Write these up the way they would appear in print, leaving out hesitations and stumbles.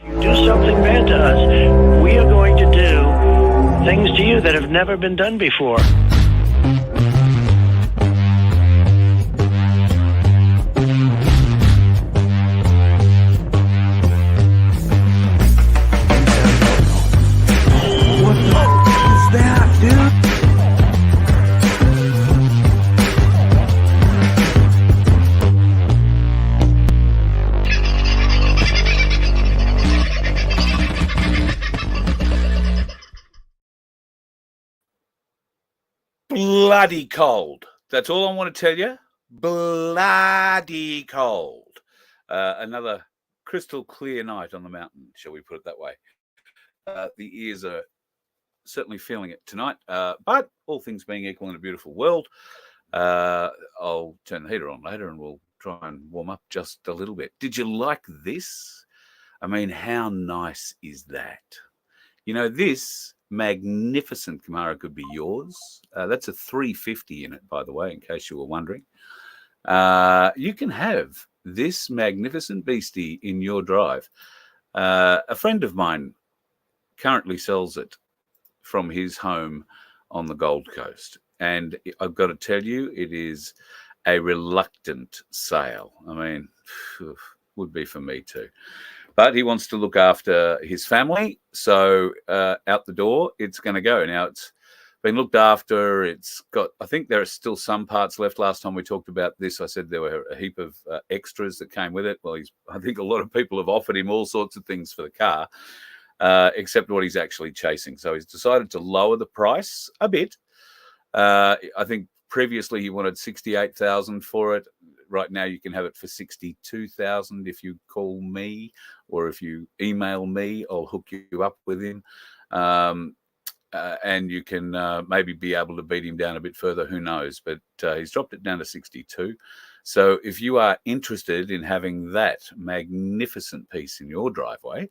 Do something bad to us, we are going to do things to you that have never been done before. What the f*** is that, dude? Bloody cold. That's all I want to tell you. Bloody cold. Another crystal clear night on the mountain, shall we put it that way. The ears are certainly feeling it tonight. But all things being equal in a beautiful world, I'll turn the heater on later and we'll try and warm up just a little bit. Did you like this? I mean, how nice is that? You know, this magnificent Camaro could be yours. That's a 350 in it, by the way, in case you were wondering. You can have this magnificent beastie in your drive. A friend of mine currently sells it from his home on the Gold Coast. And I've got to tell you, it is a reluctant sale. I mean, would be for me too. But he wants to look after his family. So out the door, it's going to go. Now, it's been looked after. It's got, I think there are still some parts left. Last time we talked about this, I said there were a heap of extras that came with it. Well, I think a lot of people have offered him all sorts of things for the car, except what he's actually chasing. So he's decided to lower the price a bit. I think previously he wanted $68,000 for it. Right now, you can have it for $62,000 if you call me or if you email me. I'll hook you up with him, and you can maybe be able to beat him down a bit further. Who knows? But he's dropped it down to 62. So if you are interested in having that magnificent piece in your driveway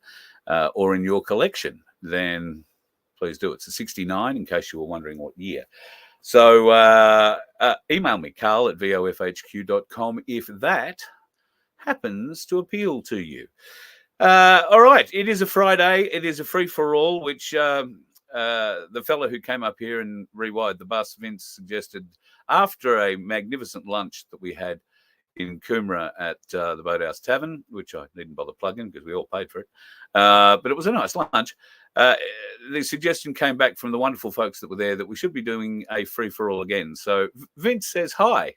or in your collection, then please do. It's a 69, in case you were wondering what year. So email me, carl@vofhq.com, if that happens to appeal to you. All right, it is a Friday. It is a free-for-all, which the fellow who came up here and rewired the bus, Vince, suggested after a magnificent lunch that we had in Coomera at the Boathouse Tavern, which I needn't bother plugging because we all paid for it. But it was a nice lunch. The suggestion came back from the wonderful folks that were there that we should be doing a free-for-all again. So Vince says hi.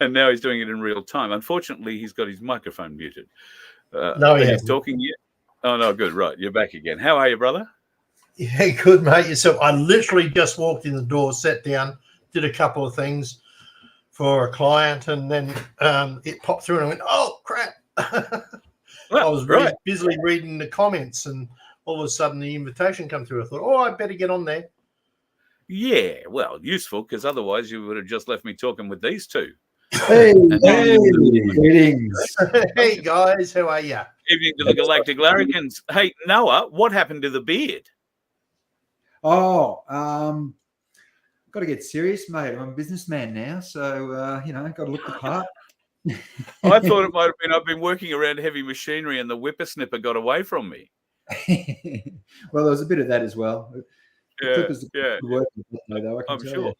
And now he's doing it in real time. Unfortunately, he's got his microphone muted. No, he's talking yet. Oh, no, good. Right. You're back again. How are you, brother? Yeah, good, mate. So I literally just walked in the door, sat down, did a couple of things for a client, and then it popped through and I went, oh, crap. I was busily reading the comments and all of a sudden the invitation come through. I thought, oh, I better get on there. Yeah, well, useful, because otherwise you would have just left me talking with these two. Hey, greetings. Hey, guys, how are you? Evening to the Galactic Larrikins. Hey, Noah, what happened to the beard? Oh, got to get serious, mate. I'm a businessman now, so, got to look the part. I thought it might have been I've been working around heavy machinery and the whippersnipper got away from me. Well, there was a bit of that as well. Yeah. Though, I'm sure. You.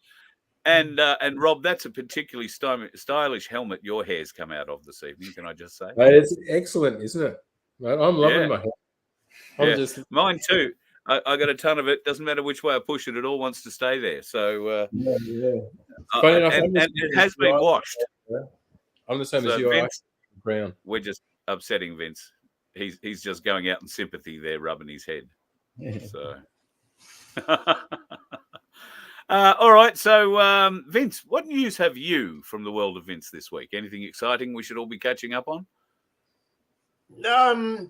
And Rob, that's a particularly stylish helmet your hair's come out of this evening, can I just say? It's excellent, isn't it? I'm loving my hair. Mine too. I got a ton of it. Doesn't matter which way I push it, it all wants to stay there. So, Funny enough, and it has been washed. Yeah. I'm the same as you. Vince, Brown. We're just upsetting Vince. He's just going out in sympathy there, rubbing his head. Yeah. So, all right. So, Vince, what news have you from the world of Vince this week? Anything exciting we should all be catching up on?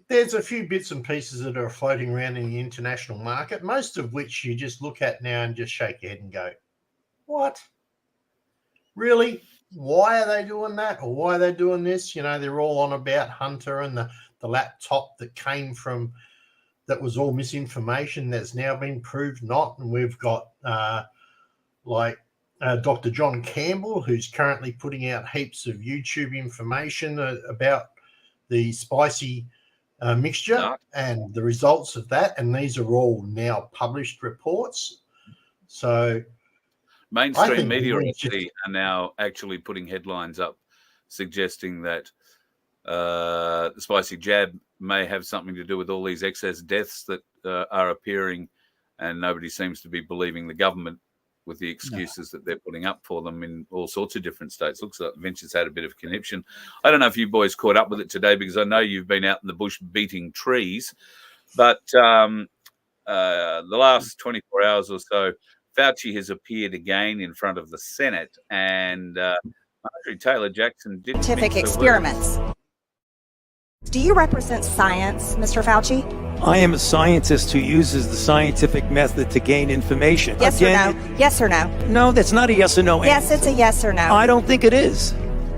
There's a few bits and pieces that are floating around in the international market, most of which you just look at now and just shake your head and go, what? Really? Why are they doing that? Or why are they doing this? You know, they're all on about Hunter and the laptop that came from, that was all misinformation that's now been proved not. And we've got Dr. John Campbell, who's currently putting out heaps of YouTube information about the spicy mixture and the results of that. And these are all now published reports. So mainstream media are now actually putting headlines up suggesting that the spicy jab may have something to do with all these excess deaths that are appearing, and nobody seems to be believing the government with the excuses that they're putting up for them in all sorts of different states. Looks like Venture's had a bit of conniption. I don't know if you boys caught up with it today, because I know you've been out in the bush beating trees, but the last 24 hours or so, Fauci has appeared again in front of the Senate, and Marjorie Taylor Jackson did scientific experiments. Do you represent science, Mr. Fauci? I am a scientist who uses the scientific method to gain information. Yes or no? Yes or no? No, that's not a yes or no answer. Yes, it's a yes or no. I don't think it is.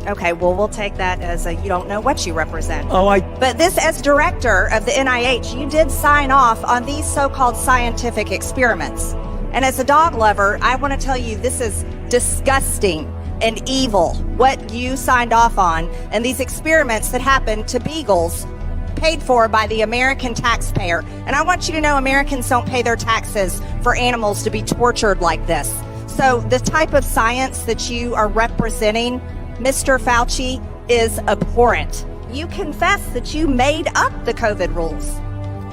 Okay, well, we'll take that as a you don't know what you represent. Oh, But this, as director of the NIH, you did sign off on these so-called scientific experiments. And as a dog lover, I want to tell you this is disgusting and evil, what you signed off on, and these experiments that happened to beagles paid for by the American taxpayer. And I want you to know Americans don't pay their taxes for animals to be tortured like this. So the type of science that you are representing, Mr. Fauci, is abhorrent. You confess that you made up the COVID rules,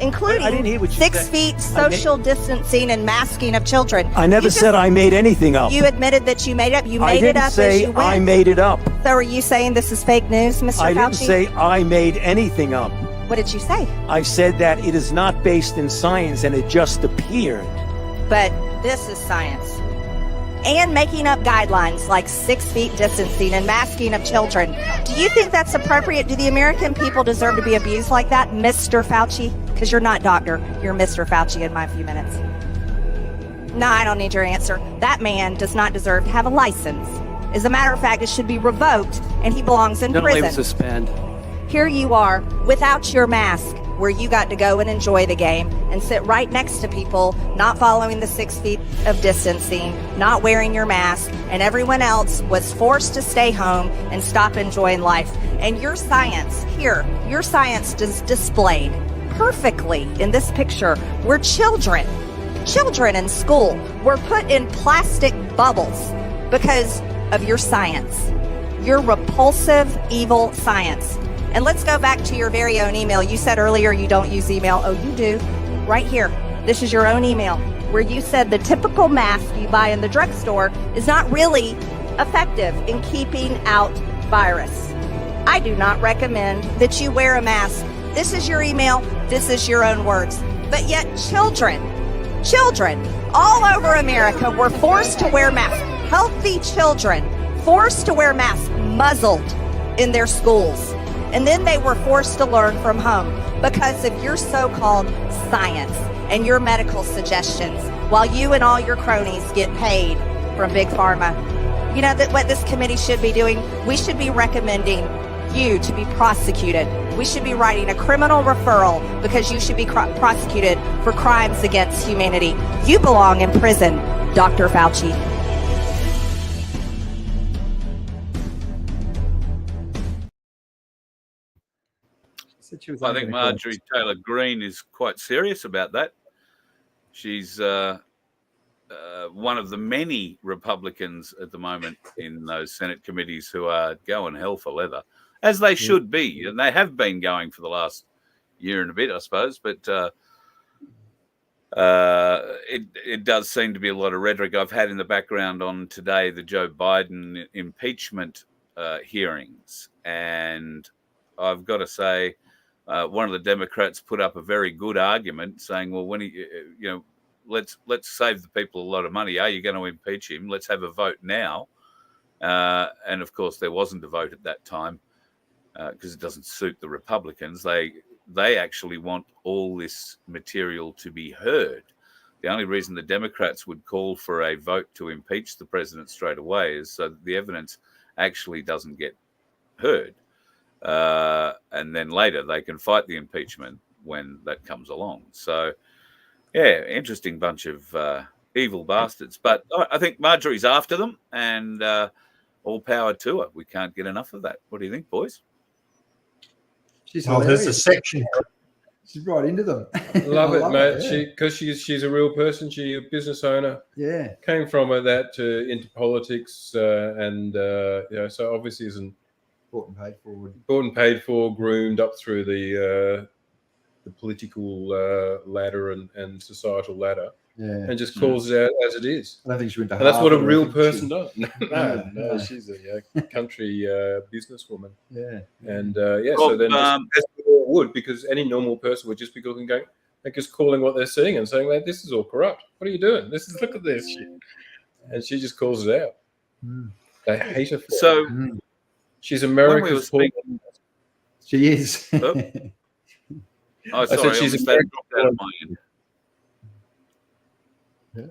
including I didn't hear what you 6 said. feet social distancing and masking of children. I never said I made anything up. You admitted that you made it up. You I made it didn't up say as you went. I made it up. So are you saying this is fake news, Mr. Fauci? I didn't say I made anything up. What did you say? I said that it is not based in science and it just appeared. But this is science. And making up guidelines like 6 feet distancing and masking of children. Do you think that's appropriate? Do the American people deserve to be abused like that, Mr. Fauci? Because you're not doctor. You're Mr. Fauci in my few minutes. No, I don't need your answer. That man does not deserve to have a license. As a matter of fact, it should be revoked and he belongs in Don't prison. let him suspend. Here you are without your mask, where you got to go and enjoy the game and sit right next to people not following the 6 feet of distancing, not wearing your mask, and everyone else was forced to stay home and stop enjoying life. And your science here, your science is displayed perfectly in this picture, where children in school were put in plastic bubbles because of your science, your repulsive, evil science. And let's go back to your very own email. You said earlier you don't use email. Oh, you do. Right here. This is your own email where you said the typical mask you buy in the drugstore is not really effective in keeping out virus. I do not recommend that you wear a mask. This is your email. This is your own words. But yet children all over America were forced to wear masks. Healthy children forced to wear masks, muzzled in their schools. And then they were forced to learn from home because of your so-called science and your medical suggestions, while you and all your cronies get paid from Big Pharma. You know that what this committee should be doing? We should be recommending you to be prosecuted. We should be writing a criminal referral because you should be prosecuted for crimes against humanity. You belong in prison, Dr. Fauci. I think Marjorie Taylor Greene is quite serious about that. She's one of the many Republicans at the moment in those Senate committees who are going hell for leather, as they should be. And they have been going for the last year and a bit, I suppose. But it does seem to be a lot of rhetoric. I've had in the background on today the Joe Biden impeachment hearings. And I've got to say, one of the Democrats put up a very good argument saying, well, when let's save the people a lot of money. Are you going to impeach him? Let's have a vote now. And of course, there wasn't a vote at that time because it doesn't suit the Republicans. They actually want all this material to be heard. The only reason the Democrats would call for a vote to impeach the president straight away is so that the evidence actually doesn't get heard. And then later they can fight the impeachment when that comes along. So, yeah, interesting bunch of evil bastards. But I think Marjorie's after them, and all power to her. We can't get enough of that. What do you think, boys? She's Well, there's a hilarious. section. She's right into them. Love I it, mate. yeah. Because she's a real person. She's a business owner. Yeah. Came from that into politics, and so obviously isn't Bought and paid forward. bought and paid for, groomed up through the political ladder and societal ladder, Yeah. and just calls it out as it is. I don't think she went to And that's what a Harvard. I real think person she- does. No. No, she's a country businesswoman. Yeah. And so Well, then, as we all would, because any normal person would just be looking, going, like, just calling what they're seeing and saying, like, this is all corrupt. What are you doing? Look at this shit. And she just calls it out. Mm. They hate her for it. So Mm. She's America's When we were Paul. She is. Oh. Oh, said sorry, she's that American. dropped out of my end. Yeah.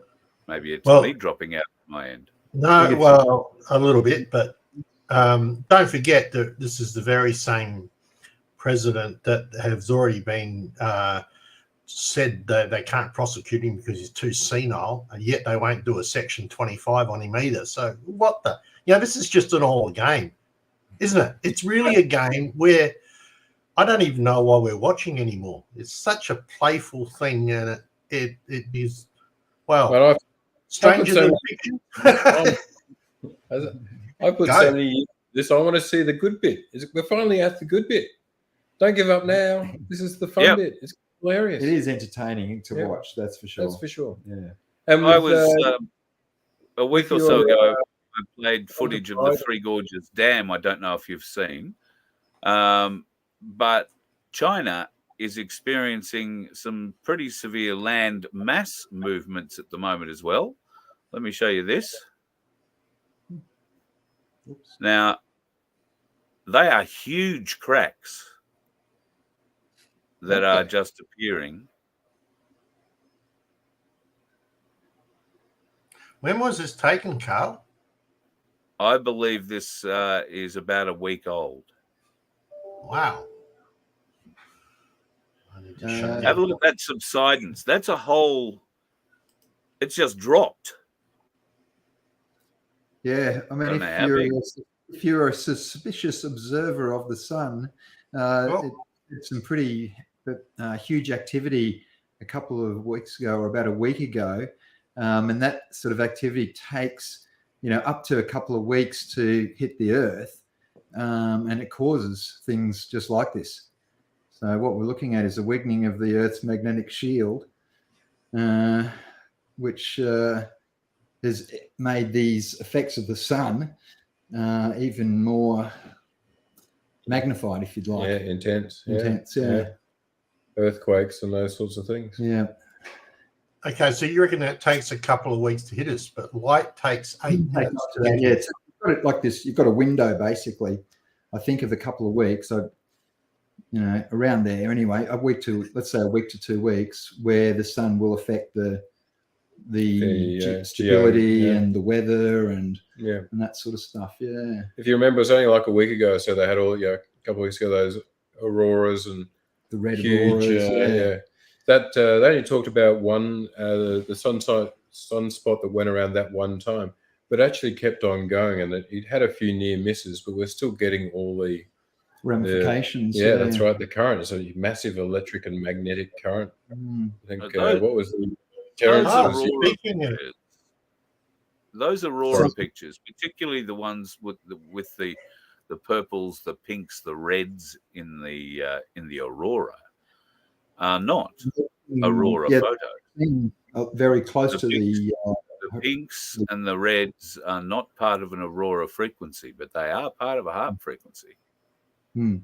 Maybe it's Well- me dropping out of my end. No, well, a little bit, but don't forget that this is the very same president that has already been said that they can't prosecute him because he's too senile, and yet they won't do a Section 25 on him either. So what the? This is just an old game, isn't it? It's really a game where I don't even know why we're watching anymore. It's such a playful thing, and it is, well, But stranger than fiction. I put Go. so many this. I want to see the good bit. We're finally at the good bit. Don't give up now. This is the fun Yep. bit. It's hilarious. It is entertaining to Yeah. watch. That's for sure. That's for sure. Yeah. And I with, was a week or with so your, ago. I played footage of the Three Gorges Dam. I don't know if you've seen, but China is experiencing some pretty severe land mass movements at the moment as well. Let me show you this. Oops. Now, they are huge cracks that are just appearing. When was this taken, Carl? I believe this is about a week old. Wow. I need to show Have a look at that subsidence. That's a whole. It's just dropped. Yeah, I mean, Don't know how big. if you're a suspicious observer of the sun, it's some pretty huge activity a couple of weeks ago or about a week ago, and that sort of activity takes up to a couple of weeks to hit the Earth, and it causes things just like this. So what we're looking at is a weakening of the Earth's magnetic shield, which has made these effects of the sun even more magnified, if you'd like. yeah, intense. Intense, yeah. Earthquakes and those sorts of things. Yeah. Okay, so you reckon that takes a couple of weeks to hit us, but light takes 8 minutes. Yeah, it's you've got it like this. You've got a window, basically. I think of a couple of weeks. So, around there anyway. Let's say a week to 2 weeks, where the sun will affect the stability and the weather and that sort of stuff. Yeah. If you remember, it was only like a week ago, so they had all a couple of weeks ago those auroras and The red huge. auroras. That they only talked about one the sunspot that went around that one time, but actually kept on going, and it had a few near misses, but we're still getting all the Ramifications. Yeah, that's right. The current is a massive electric and magnetic current. Mm. I think Those- what was the Those Terrence? aurora speaking of- pictures, those aurora pictures, particularly the ones with the purples, the pinks, the reds in the aurora, are not aurora Yeah, photos. very close The to the. The pinks and the reds are not part of an aurora frequency, but they are part of a HARP frequency. Hmm.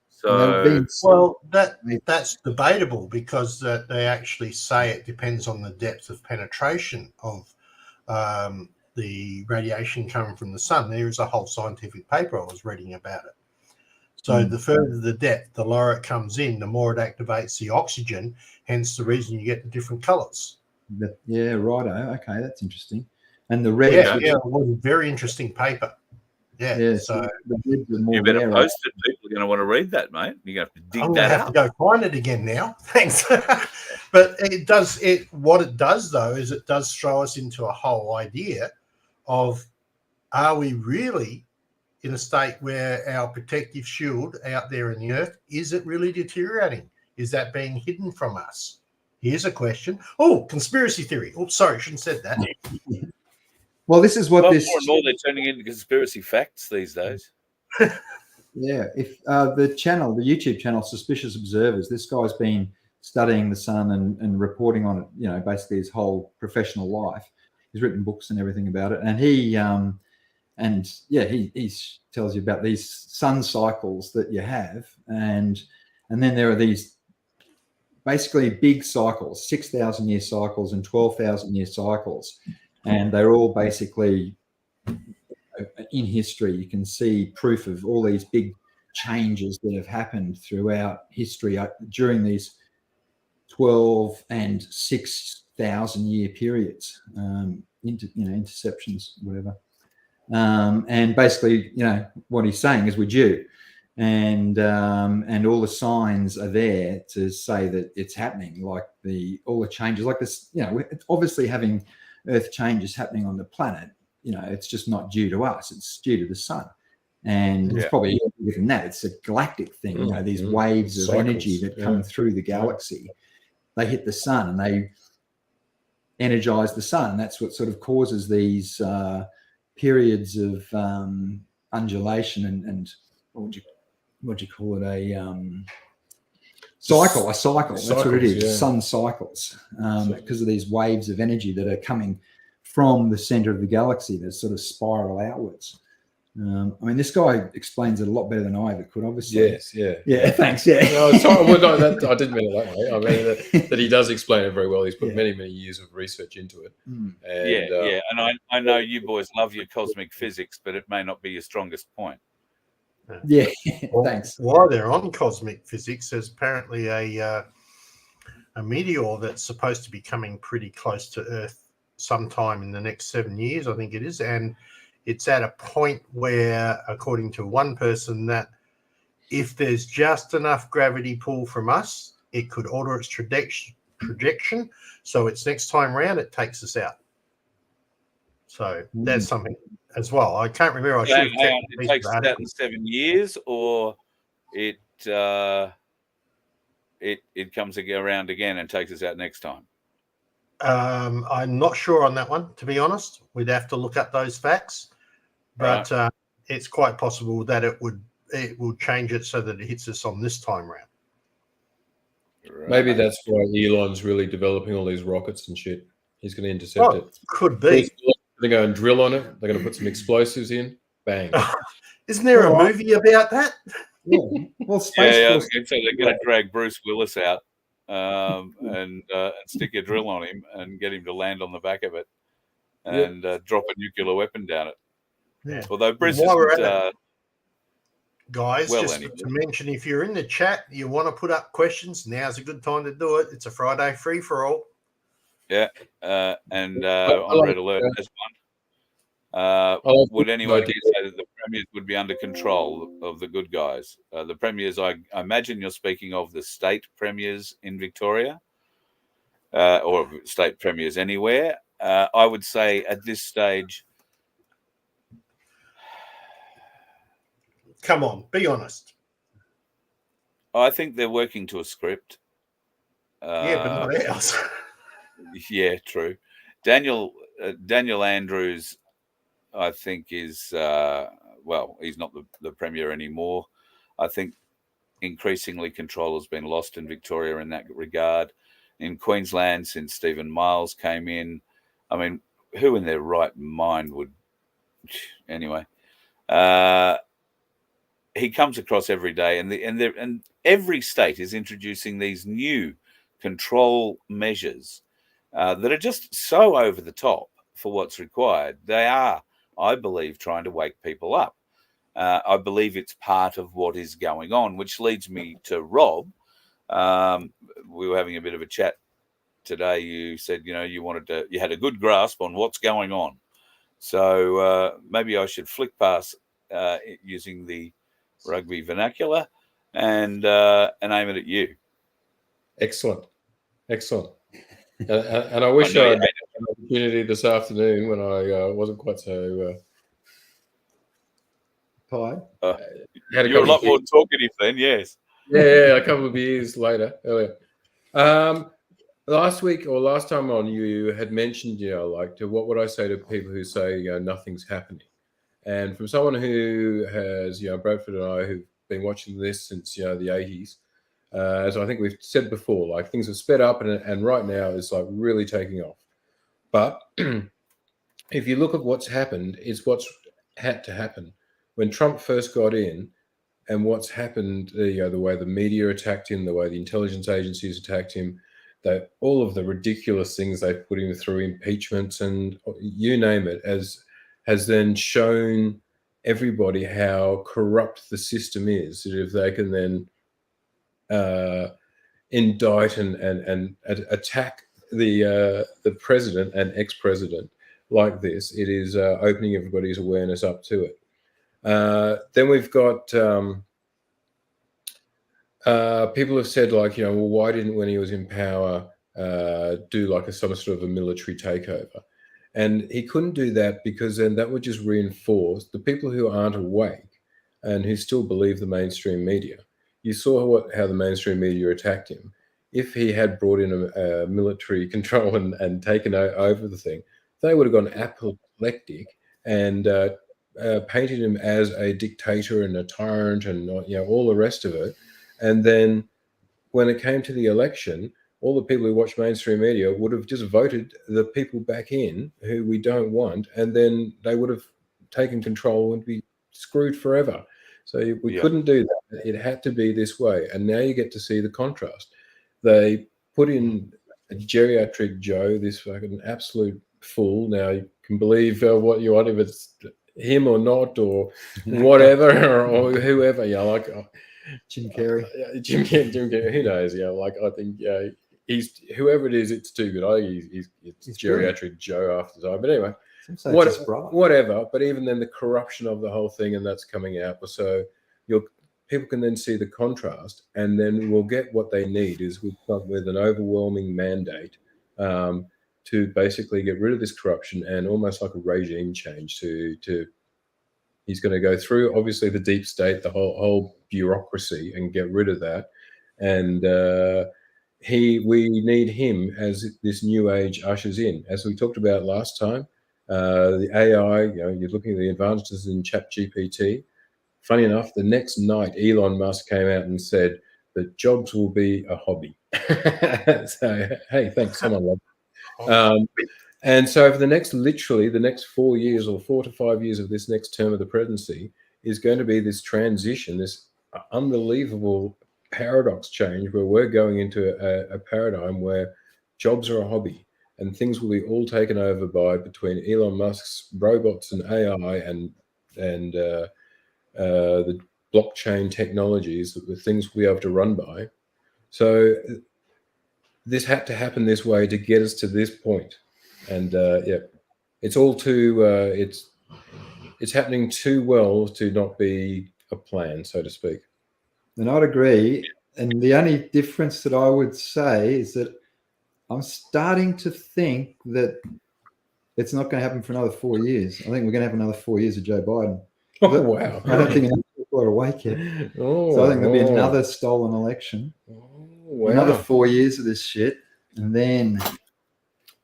So Well, that's debatable because they actually say it depends on the depth of penetration of the radiation coming from the sun. There is a whole scientific paper I was reading about it. So the further the depth, the lower it comes in, the more it activates the oxygen, hence the reason you get the different colours. Yeah, righto. Okay, that's interesting. And the red. Yeah, it was a very interesting paper. Yeah. So the bids are more You better rare. post it. People are going to want to read that, mate. You're going to have to dig I'm going that to have up. to go find it again now. Thanks. But it does. What it does though is it does throw us into a whole idea of, are we really in a state where our protective shield out there in the earth, is it really deteriorating? Is that being hidden from us? Here's a question. Oh, conspiracy theory. Oh, sorry, shouldn't have said that. Well, this is what Well, this. more and more they're turning into conspiracy facts these days. Yeah, if the YouTube channel, Suspicious Observers, this guy's been studying the sun and reporting on it, you know, basically his whole professional life. He's written books and everything about it, and he tells you about these sun cycles that you have, and then there are these basically big cycles, 6,000 year cycles and 12,000 year cycles, and they're all basically in history. You can see proof of all these big changes that have happened throughout history during these 12 and 6,000 year periods, interceptions, whatever. And basically, you know, what he's saying is we're due, and all the signs are there to say that it's happening. Like all the changes, like this, you know, it's obviously having Earth changes happening on the planet. You know, it's just not due to us; it's due to the sun, and it's probably bigger than that. It's a galactic thing. You know, these waves of energy that come through the galaxy, they hit the sun and they energize the sun. That's what sort of causes these periods of undulation and what would you call it? A cycle. That's what it is. Yeah. Sun cycles, because of these waves of energy that are coming from the center of the galaxy that sort of spiral outwards. I mean, this guy explains it a lot better than I ever could, obviously. Yes, yeah. Thanks, yeah. No, sorry, well, no, I didn't mean it that way. I mean that he does explain it very well. He's put many years of research into it. And, And I know you boys love your cosmic physics, but it may not be your strongest point. Yeah, Well, thanks. While they're on cosmic physics, there's apparently a meteor that's supposed to be coming pretty close to Earth sometime in the next 7 years, I think it is, and it's at a point where, according to one person, that if there's just enough gravity pull from us, it could alter its trajectory, so its next time round it takes us out. So that's something as well. I can't remember. I should have checked. It takes us out in 7 years, or it comes around again and takes us out next time. I'm not sure on that one, to be honest. We'd have to look at those facts, but it's quite possible that it will change it so that it hits us on this time round. Right. maybe that's why Elon's really developing all these rockets and shit. He's going to intercept it. Could be. They're going to drill on it. They're going to put some explosives in. Bang. Isn't there a movie about that? Yeah. Well, Space Force. So they're going to drag Bruce Willis out and stick a drill on him and get him to land on the back of it and drop a nuclear weapon down it. Yeah. Although Bruce While we're isn't, at it, guys, just anyway. to mention, if you're in the chat, you want to put up questions, now's a good time to do it. It's a Friday free for all. and on Red Alert has one. Would anyone say that the premiers would be under control of the good guys? The premiers, I imagine you're speaking of the state premiers in Victoria or state premiers anywhere. I would say at this stage, Come on, be honest. I think they're working to a script. Yeah, but not ours. Yeah, true. Daniel Andrews, I think, is he's not the premier anymore. I think increasingly control has been lost in Victoria in that regard. In Queensland, since Stephen Miles came in, I mean, who in their right mind would? Anyway, he comes across every day, and every state is introducing these new control measures that are just so over the top for what's required. They are, I believe, trying to wake people up. I believe it's part of what is going on, which leads me to Rob. We were having a bit of a chat today. You said, you had a good grasp on what's going on. So maybe I should flick past using the rugby vernacular, and aim it at you. Excellent. And I wish I had an opportunity this afternoon when I wasn't quite so Pied. You're a lot more talkative then, yes. Yeah, a couple of years earlier. Last week or last time on, you had mentioned, like, to what would I say to people who say, nothing's happening? And from someone who has, Bradford and I, who've been watching this since, the 80s, as I think we've said before, like, things have sped up and right now it's like really taking off. But if you look at what's happened, it's what's had to happen. When Trump first got in, and what's happened, the way the media attacked him, the way the intelligence agencies attacked him, that all of the ridiculous things they put him through, impeachments and you name it, has then shown everybody how corrupt the system is. That if they can then indict and attack the president and ex-president like this, it is opening everybody's awareness up to it. Then we've got people have said, like, well, why didn't, when he was in power, do like some sort of a military takeover? And he couldn't do that because then that would just reinforce the people who aren't awake and who still believe the mainstream media. You saw how the mainstream media attacked him. If he had brought in a military control and taken over the thing, they would have gone apoplectic and painted him as a dictator and a tyrant and all the rest of it. And then when it came to the election, all the people who watch mainstream media would have just voted the people back in who we don't want, and then they would have taken control and be screwed forever. So we couldn't do that. It had to be this way. And now you get to see the contrast. They put in a geriatric Joe, this fucking absolute fool. Now you can believe what you want, if it's him or not or whatever or whoever, like Jim Carrey. Jim Carrey, who knows? Like, I think he's, whoever it is, it's too good. I think it's geriatric brilliant. Joe after time. But anyway, whatever. But even then, the corruption of the whole thing, and that's coming out. So people can then see the contrast, and then we'll get what they need is with an overwhelming mandate to basically get rid of this corruption and almost like a regime change to he's going to go through, obviously, the deep state, the whole bureaucracy, and get rid of that. And we need him as this new age ushers in. As we talked about last time, the AI, you're looking at the advantages in ChatGPT. Funny enough, the next night, Elon Musk came out and said that jobs will be a hobby. So, hey, thanks, someone loved it. And so for the next 4 years or 4 to 5 years of this next term of the presidency is going to be this transition, this unbelievable paradox change where we're going into a paradigm where jobs are a hobby and things will be all taken over by between Elon Musk's robots and AI and the blockchain technologies that the things we'll be able to run by. So this had to happen this way to get us to this point. And it's all too it's happening too well to not be a plan, so to speak. And I'd agree. And the only difference that I would say is that I'm starting to think that it's not going to happen for another 4 years. I think we're going to have another 4 years of Joe Biden. Oh, wow. I don't think enough people are awake yet. So I think there'll be another stolen election. Wow. Another 4 years of this shit. And then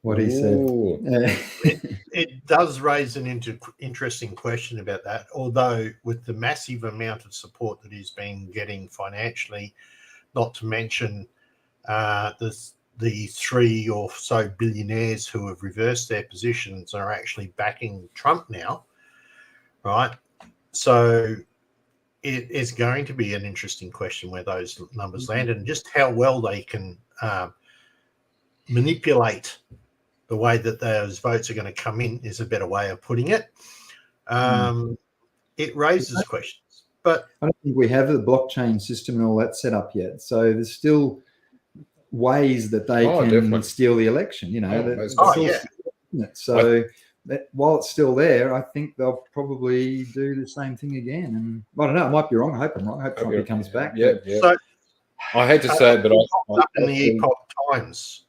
what he said. It does raise an interesting question about that, although with the massive amount of support that he's been getting financially, not to mention the 3 or so billionaires who have reversed their positions are actually backing Trump now, right? So it is going to be an interesting question where those numbers land and just how well they can manipulate the way that those votes are going to come in is a better way of putting it. It raises questions, but I don't think we have the blockchain system and all that set up yet. So there's still ways that they can definitely steal the election. So that while it's still there, I think they'll probably do the same thing again. And I don't know, I might be wrong. I hope I'm wrong. I hope Trumpy comes back. Yeah, but- yeah. So I hate to say it, but up in the Epoch Times,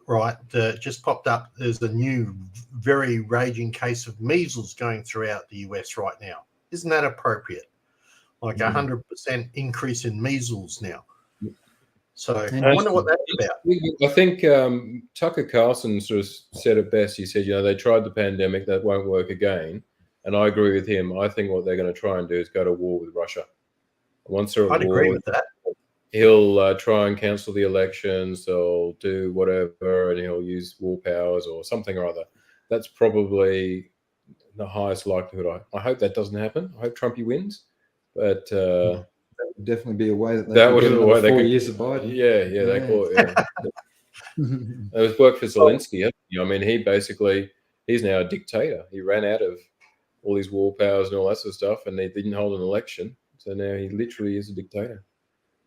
right? Just popped up. There's a new, very raging case of measles going throughout the US right now. Isn't that appropriate? Like 100% increase in measles now. So I wonder what that's about. I think Tucker Carlson sort of said it best. He said, they tried the pandemic, that won't work again. And I agree with him. I think what they're going to try and do is go to war with Russia. Once they're at I'd war, agree with that. He'll try and cancel the elections. They'll do whatever, and he'll use war powers or something or other. That's probably the highest likelihood. I hope that doesn't happen. I hope Trumpy wins. But that would definitely be a way that that would be a way they 4 could, years of Biden. Yeah, they call it. Yeah. It was work for Zelensky. I mean, he's now a dictator. He ran out of all his war powers and all that sort of stuff, and they didn't hold an election. So now he literally is a dictator.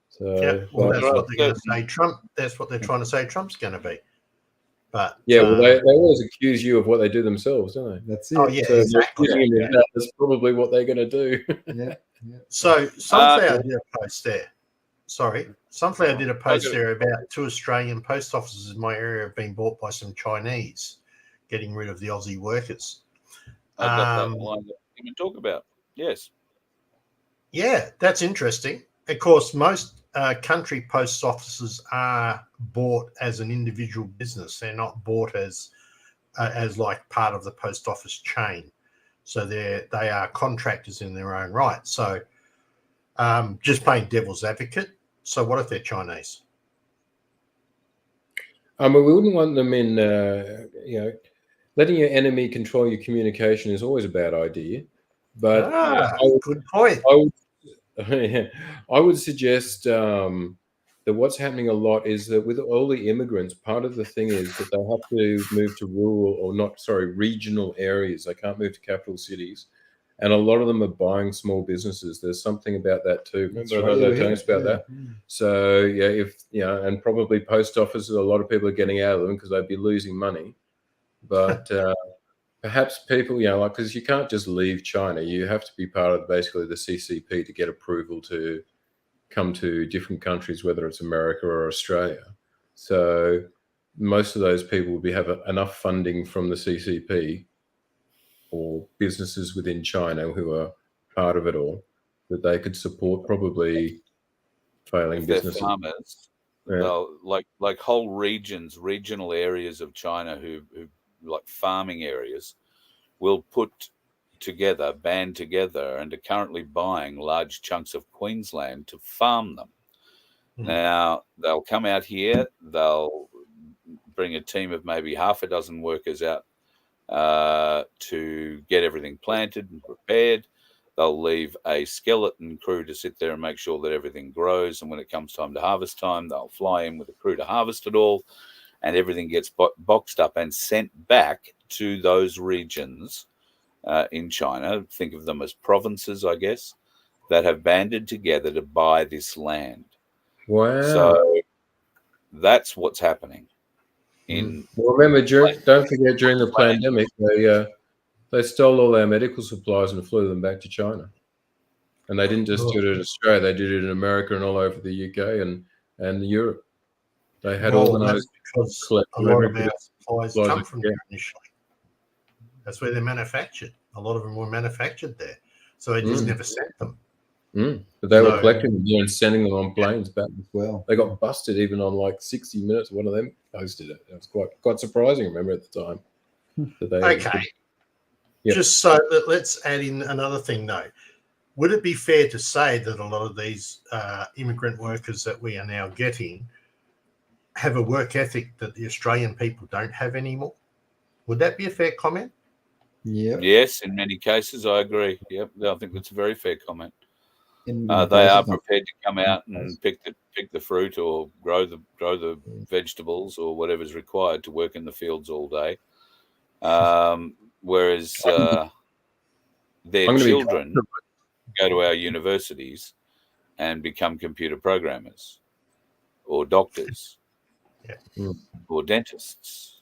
So Yeah, well, that's what they're going to say. Trump. That's what they're trying to say. Trump's going to be. But yeah, well, they always accuse you of what they do themselves, don't they? That's it. Oh yeah, So exactly. That's probably what they're going to do. Yeah. So Sunflower did a post there. Sorry, Sunflower did a post there about 2 Australian post offices in my area have been bought by some Chinese, getting rid of the Aussie workers. I've got that one that we can talk about. Yes. Yeah, that's interesting. Of course, most country post offices are bought as an individual business. They're not bought as like part of the post office chain. So they are contractors in their own right. So just playing devil's advocate. So what if they're Chinese? We wouldn't want them in, letting your enemy control your communication is always a bad idea. But good point. I would suggest that what's happening a lot is that with all the immigrants, part of the thing is that they have to move to regional areas. They can't move to capital cities. And a lot of them are buying small businesses. There's something about that too. Remember they telling us about that? So and probably post offices, a lot of people are getting out of them because they'd be losing money. But perhaps people, because you can't just leave China. You have to be part of basically the CCP to get approval to come to different countries, whether it's America or Australia. So most of those people will have enough funding from the CCP or businesses within China who are part of it all that they could support probably failing businesses. Farmers, they'll, like whole regional areas of China who like farming areas will band together and are currently buying large chunks of Queensland to farm them. Now they'll come out here, they'll bring a team of maybe half a dozen workers out to get everything planted and prepared. They'll leave a skeleton crew to sit there and make sure that everything grows, and when it comes time to harvest time, they'll fly in with a crew to harvest it all, and everything gets boxed up and sent back to those regions in China. Think of them as provinces, I guess, that have banded together to buy this land. Wow. So that's what's happening. Remember, don't forget, during the pandemic, they stole all our medical supplies and flew them back to China. And they didn't just do it in Australia; they did it in America and all over the UK and Europe. They had organised because a lot of our supplies come from there initially. That's where they're manufactured. A lot of them were manufactured there, so they just never sent them. But they were collecting them and sending them on planes back as well. They got busted even on like 60 Minutes. One of them posted it. It was quite surprising. I remember at the time. Just so that let's add in another thing though. Would it be fair to say that a lot of these immigrant workers that we are now getting have a work ethic that the Australian people don't have anymore? Would that be a fair comment? Yeah. Yes, in many cases, I agree. Yep, I think that's a very fair comment. They are prepared to come out and pick the fruit or grow the vegetables or whatever's required to work in the fields all day. Whereas their children go to our universities and become computer programmers or doctors or dentists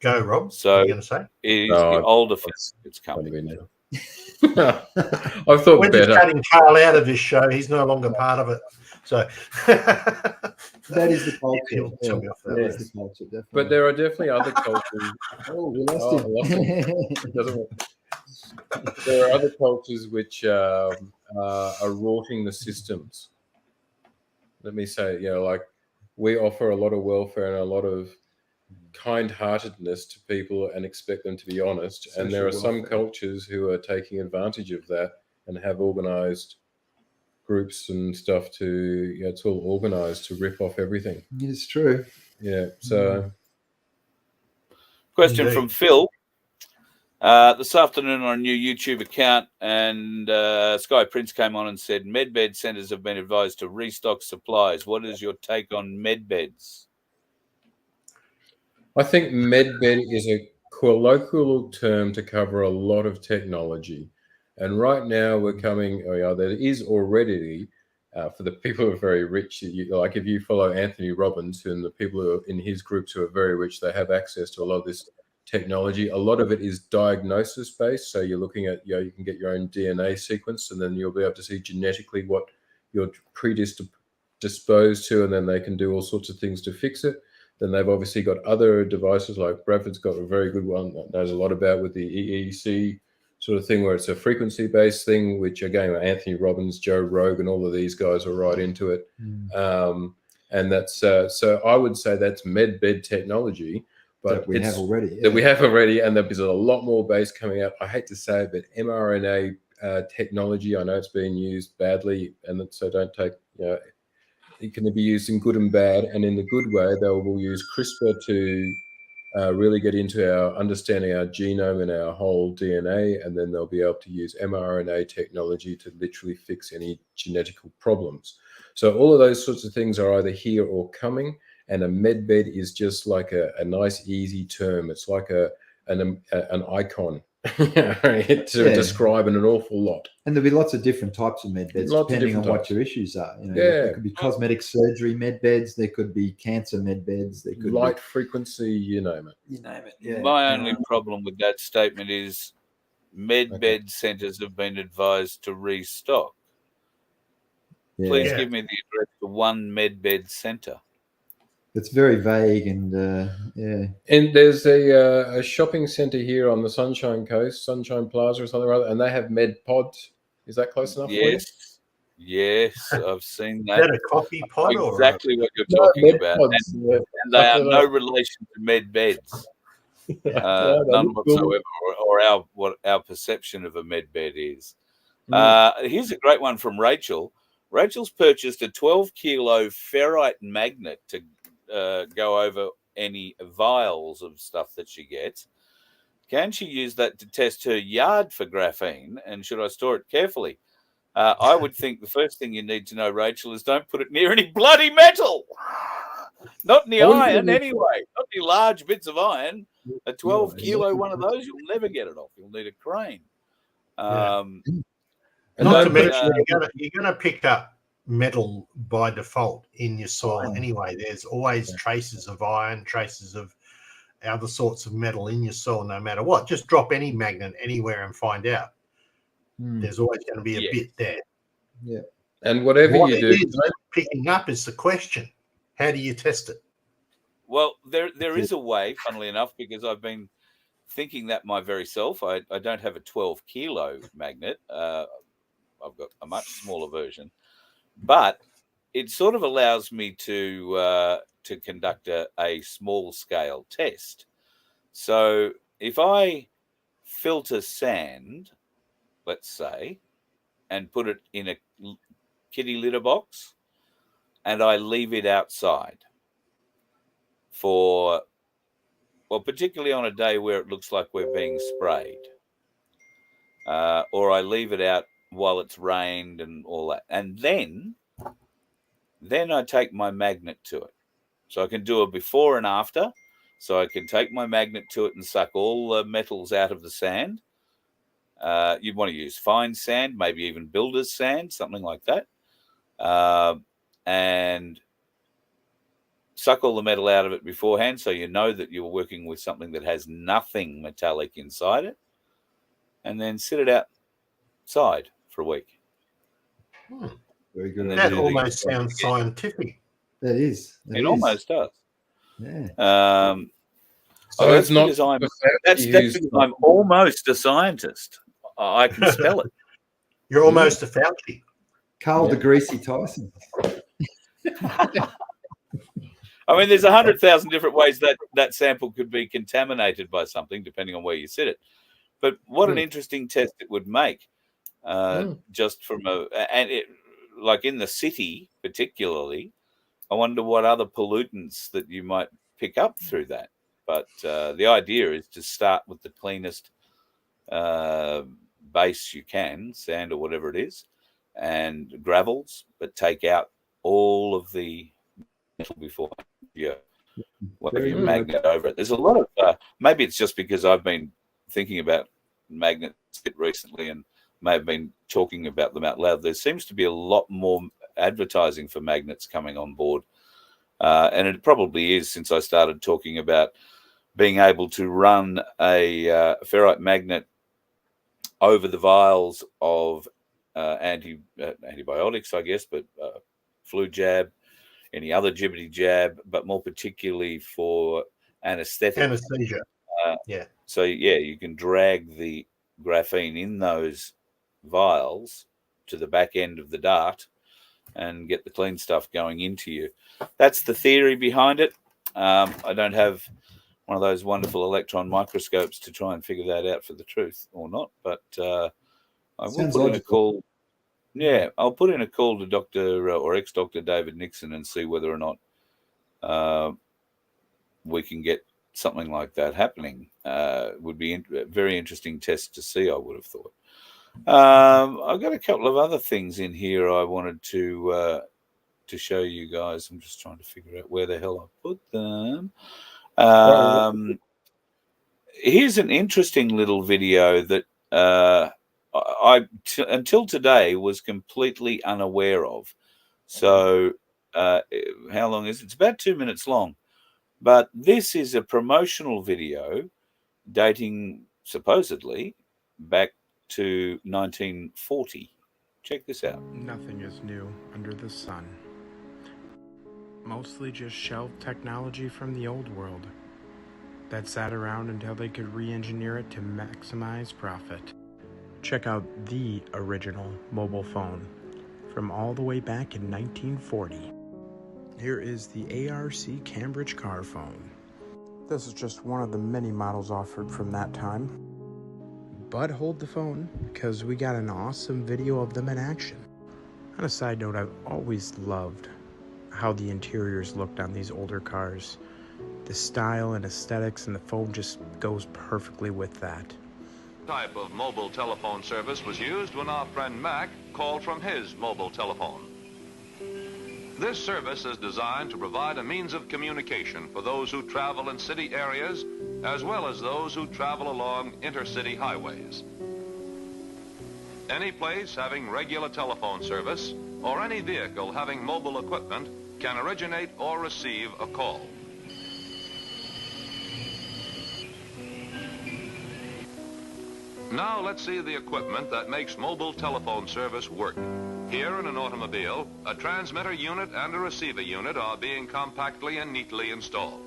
Go, Rob. So what are you going to say? it is the older fence that's coming. I thought We're better. just cutting Carl out of this show. He's no longer part of it. So that is the culture. He'll tell me off that That is way. the culture, definitely. But there are definitely other cultures. Oh, we lost him. It doesn't work. There are other cultures which are rorting the systems. Let me say, like we offer a lot of welfare and a lot of kind-heartedness to people and expect them to be honest. Social and there are welfare. some cultures who are taking advantage of that and have organized groups and stuff to, it's all organized to rip off everything. It is true. Yeah. So, Question Indeed. from Phil. This afternoon on a new YouTube account, and Sky Prince came on and said Medbed centres have been advised to restock supplies. What is your take on Medbeds? I think medbed is a colloquial term to cover a lot of technology. And right now we're coming, there is already, for the people who are very rich, like if you follow Anthony Robbins and the people who are in his groups who are very rich, they have access to a lot of this technology. A lot of it is diagnosis based. So you're looking at, you can get your own DNA sequence and then you'll be able to see genetically what you're predisposed to, and then they can do all sorts of things to fix it. Then they've obviously got other devices, like Bradford's got a very good one that knows a lot about with the EEC sort of thing, where it's a frequency-based thing, which again, Anthony Robbins, Joe Rogan, all of these guys are right into it. And that's so I would say that's medbed technology, but that we have already. That we have already, and there's a lot more base coming out. I hate to say it, but mRNA technology, I know it's being used badly, and so don't take, it can be used in good and bad, and in the good way, they will use CRISPR to really get into our understanding our genome and our whole DNA, and then they'll be able to use mRNA technology to literally fix any genetical problems. So all of those sorts of things are either here or coming, and a medbed is just like a nice, easy term. It's like an icon to describe an awful lot. And there'll be lots of different types of medbeds depending on what your issues are. There could be cosmetic surgery medbeds. There could be cancer medbeds. There could light frequency, you name it. You name it. Yeah. My only problem with that statement is medbed centres have been advised to restock. Yeah. Please give me the address for one medbed centre. It's very vague, and And there's a shopping centre here on the Sunshine Coast, Sunshine Plaza or something or other, and they have Medpod. Is that close enough for you? Yes, I've seen that. Is that a coffee pod exactly what you're talking about. And they are no relation to Medbeds. None whatsoever, or what our perception of a medbed is. Here's a great one from Rachel. Rachel's purchased a 12-kilo ferrite magnet to go over any vials of stuff that she gets. Can she use that to test her yard for graphene, and should I store it carefully? I would think the first thing you need to know, Rachel, is don't put it near any bloody metal. Not any iron anyway. Not any large bits of iron. A 12-kilo one of those, you'll never get it off. You'll need a crane. Not to mention, you're going to pick up metal by default in your soil anyway. There's always traces of iron, traces of other sorts of metal in your soil, no matter what. Just drop any magnet anywhere and find out. There's always going to be a bit there. Yeah. And whatever what you do, picking up is the question. How do you test it? Well, there is a way, funnily enough, because I've been thinking that my very self. I don't have a 12-kilo magnet. I've got a much smaller version. But it sort of allows me to conduct a small-scale test. So if I filter sand, let's say, and put it in a kitty litter box, and I leave it outside for, well, particularly on a day where it looks like we're being sprayed, or I leave it out while it's rained and all that. And then I take my magnet to it. So I can do a before and after. So I can take my magnet to it and suck all the metals out of the sand. You'd want to use fine sand, maybe even builder's sand, something like that. And suck all the metal out of it beforehand, so you know that you're working with something that has nothing metallic inside it, and then sit it outside for a week. Very good. That almost sounds scientific. That is. It almost does. Yeah. So that's it's not because that's because I'm almost a scientist. I can spell it. You're almost a Fauci. Carl the Greasy Tyson. I mean, there's 100,000 different ways that sample could be contaminated by something, depending on where you sit it. But what an interesting test it would make, just from like in the city particularly. I wonder what other pollutants that you might pick up through that. But the idea is to start with the cleanest base you can, sand or whatever it is, and gravels, but take out all of the metal before you magnet over it. There's a lot of maybe it's just because I've been thinking about magnets a bit recently and may have been talking about them out loud. There seems to be a lot more advertising for magnets coming on board, and it probably is since I started talking about being able to run a ferrite magnet over the vials of antibiotics, I guess, but flu jab, any other jibbity jab, but more particularly for anesthesia. So you can drag the graphene in those vials to the back end of the dart and get the clean stuff going into you. That's the theory behind it. I don't have one of those wonderful electron microscopes to try and figure that out for the truth or not, but I will put in a call. Yeah, I'll put in a call to Dr. or ex-Dr. David Nixon and see whether or not we can get something like that happening. Would be a very interesting test to see, I would have thought. I've got a couple of other things in here I wanted to show you guys. I'm just trying to figure out where the hell I put them. Here's an interesting little video that I until today was completely unaware of. So how long is it? It's about 2 minutes long. But this is a promotional video dating supposedly back to 1940. Check this out. Nothing is new under the sun. Mostly just shelved technology from the old world that sat around until they could re-engineer it to maximize profit. Check out the original mobile phone from all the way back in 1940. Here is the ARC Cambridge car phone. This is just one of the many models offered from that time. But hold the phone, because we got an awesome video of them in action. On a side note, I've always loved how the interiors looked on these older cars. The style and aesthetics, and the phone just goes perfectly with that. Type of mobile telephone service was used when our friend Mac called from his mobile telephone. This service is designed to provide a means of communication for those who travel in city areas as well as those who travel along intercity highways. Any place having regular telephone service or any vehicle having mobile equipment can originate or receive a call. Now let's see the equipment that makes mobile telephone service work. Here in an automobile, a transmitter unit and a receiver unit are being compactly and neatly installed.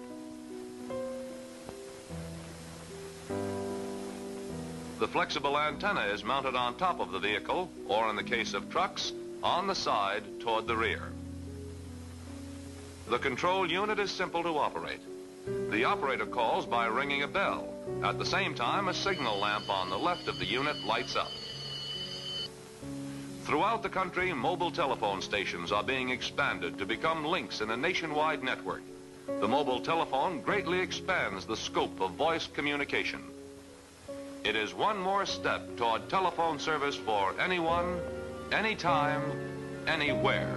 The flexible antenna is mounted on top of the vehicle, or in the case of trucks, on the side toward the rear. The control unit is simple to operate. The operator calls by ringing a bell. At the same time, a signal lamp on the left of the unit lights up. Throughout the country, mobile telephone stations are being expanded to become links in a nationwide network. The mobile telephone greatly expands the scope of voice communication. It is one more step toward telephone service for anyone, anytime, anywhere.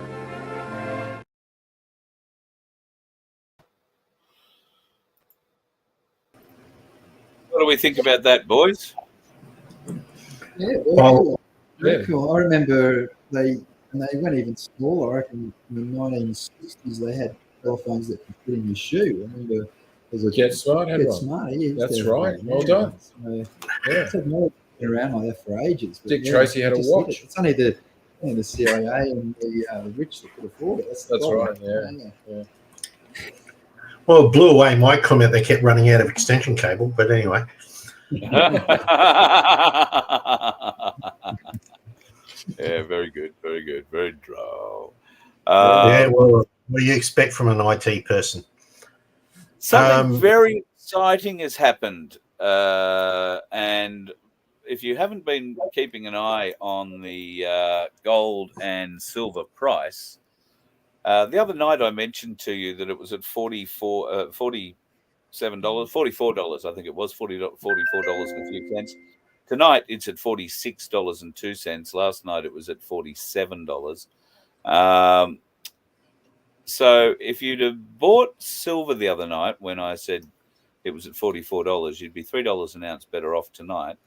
What do we think about that, boys? Yeah, well, very cool. I remember when they went even smaller. I reckon in the 1960s they had telephones that can fit in your shoe. I remember there's a Get Smart had Get one. Smart. Yeah, That's right. Well done. So, Yeah. technology's been around like that for ages. But Dick Tracy had a watch. It's only the CIA and the rich that could afford it. That's right. Yeah. Well, it blew away my comment. They kept running out of extension cable, but anyway. Yeah, very good, very droll. Yeah, well, what do you expect from an IT person? Something very exciting has happened, and if you haven't been keeping an eye on the gold and silver price, the other night I mentioned to you that it was at $47, $44, I think it was $44 and a few cents. Tonight it's at $46.02. Last night it was at $47. So if you'd have bought silver the other night when I said it was at $44, you'd be $3 an ounce better off tonight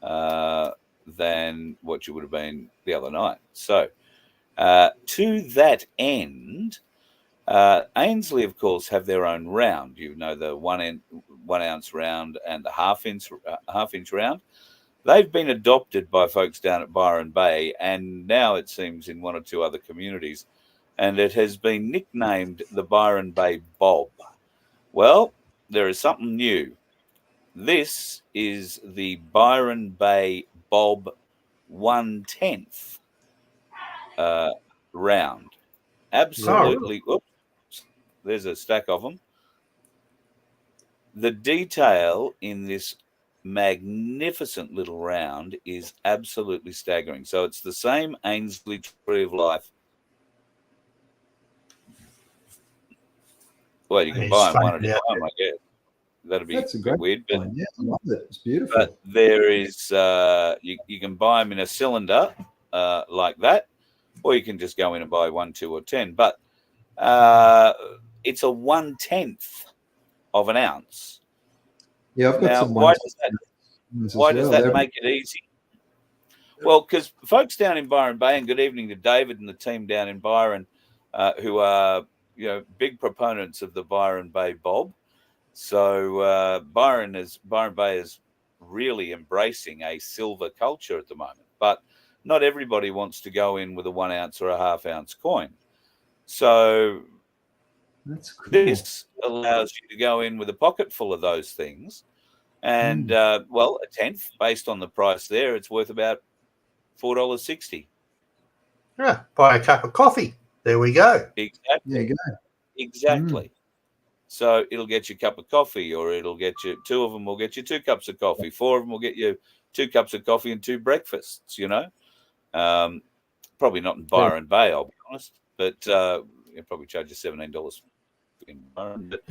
than what you would have been the other night. So to that end, Ainsley, of course, have their own round. You know, the 1 ounce round and the half inch round. They've been adopted by folks down at Byron Bay, and now it seems in one or two other communities, and it has been nicknamed the Byron Bay Bob. Well, there is something new. This is the Byron Bay Bob 1/10 round. Absolutely. Oops, there's a stack of them. The detail in this magnificent little round is absolutely staggering. So it's the same Ainsley Tree of Life. Well, you can buy them one at a time, I guess. That'd be a bit weird, but yeah, I love it. It's beautiful. But there is you can buy them in a cylinder like that, or you can just go in and buy 1, 2, or 10. But it's a 1/10 of an ounce. Yeah, I've got now, some. Why does that make it easy? Well, because folks down in Byron Bay, and good evening to David and the team down in Byron, who are big proponents of the Byron Bay Bob. So Byron Bay is really embracing a silver culture at the moment, but not everybody wants to go in with a 1 ounce or a half ounce coin. So that's cool. This allows you to go in with a pocket full of those things. And, well, a tenth, based on the price there, it's worth about $4.60. Yeah, buy a cup of coffee. There we go. Exactly. There you go. Exactly. So it'll get you a cup of coffee, or it'll get you, 2 of them will get you 2 cups of coffee. 4 of them will get you 2 cups of coffee and 2 breakfasts, Probably not in Byron Bay, I'll be honest, but you'll probably charge you $17 in Byron. But,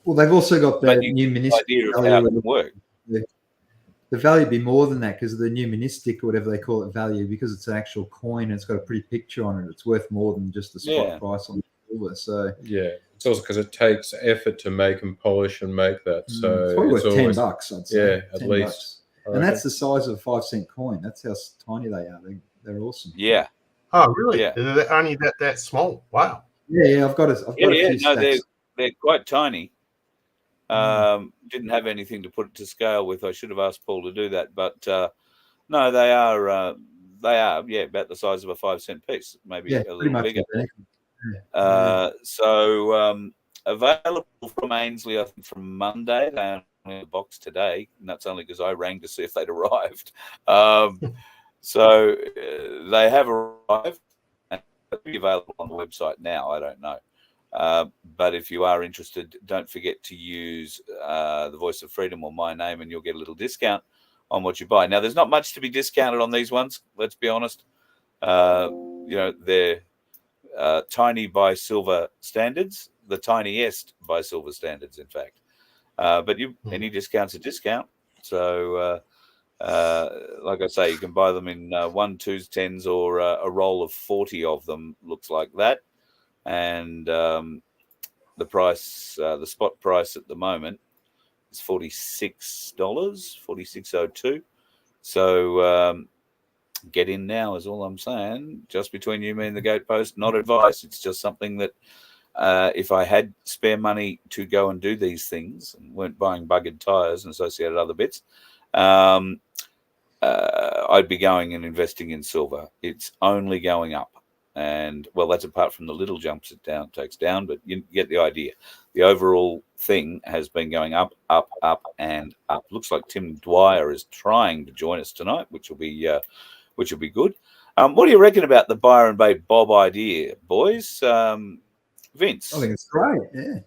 well, they've also got the numismatic idea of how it can work. The value would be more than that because of the numismatic or whatever they call it value, because it's an actual coin and it's got a pretty picture on it. It's worth more than just the spot price on the silver. So yeah, it's also because it takes effort to make and polish and make that. So it's probably worth always, $10, I'd say. Yeah, at least. And that's the size of a 5-cent coin. That's how tiny they are. They're awesome. Yeah. Oh, really? Yeah. They're only that small. Wow. Yeah. I've got a few stacks. They're quite tiny. Didn't have anything to put it to scale with. I should have asked Paul to do that, but no, they are about the size of a 5-cent piece, maybe a little bigger. So available from Ainsley, I think from Monday. They're in the box today, and that's only because I rang to see if they'd arrived. So they have arrived, and they'll be available on the website now. I don't know. But if you are interested, don't forget to use the Voice of Freedom or my name, and you'll get a little discount on what you buy. Now, there's not much to be discounted on these ones. Let's be honest. They're tiny by silver standards, the tiniest by silver standards, in fact. But any discount's a discount. So, like I say, you can buy them in 1, 2s, 10s, or a roll of 40 of them. Looks like that. And the price, the spot price at the moment is $46, $46.02. So get in now is all I'm saying. Just between you, me, and the Goat Post, not advice. It's just something that if I had spare money to go and do these things and weren't buying buggered tyres and associated other bits, I'd be going and investing in silver. It's only going up. And, well, that's apart from the little jumps it takes down, but you get the idea. The overall thing has been going up, up, up, and up. Looks like Tim Dwyer is trying to join us tonight, which will be good. What do you reckon about the Byron Bay Bob idea, boys? Vince? I think it's great, yeah.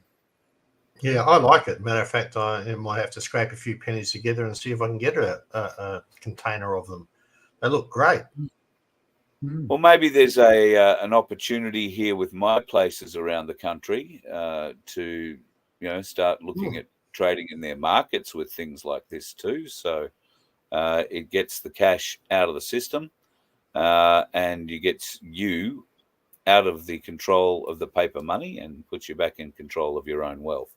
Yeah, I like it. Matter of fact, I might have to scrape a few pennies together and see if I can get a container of them. They look great. Well, maybe there's an opportunity here with my places around the country to, start looking at trading in their markets with things like this too. So it gets the cash out of the system, and it gets you out of the control of the paper money and puts you back in control of your own wealth.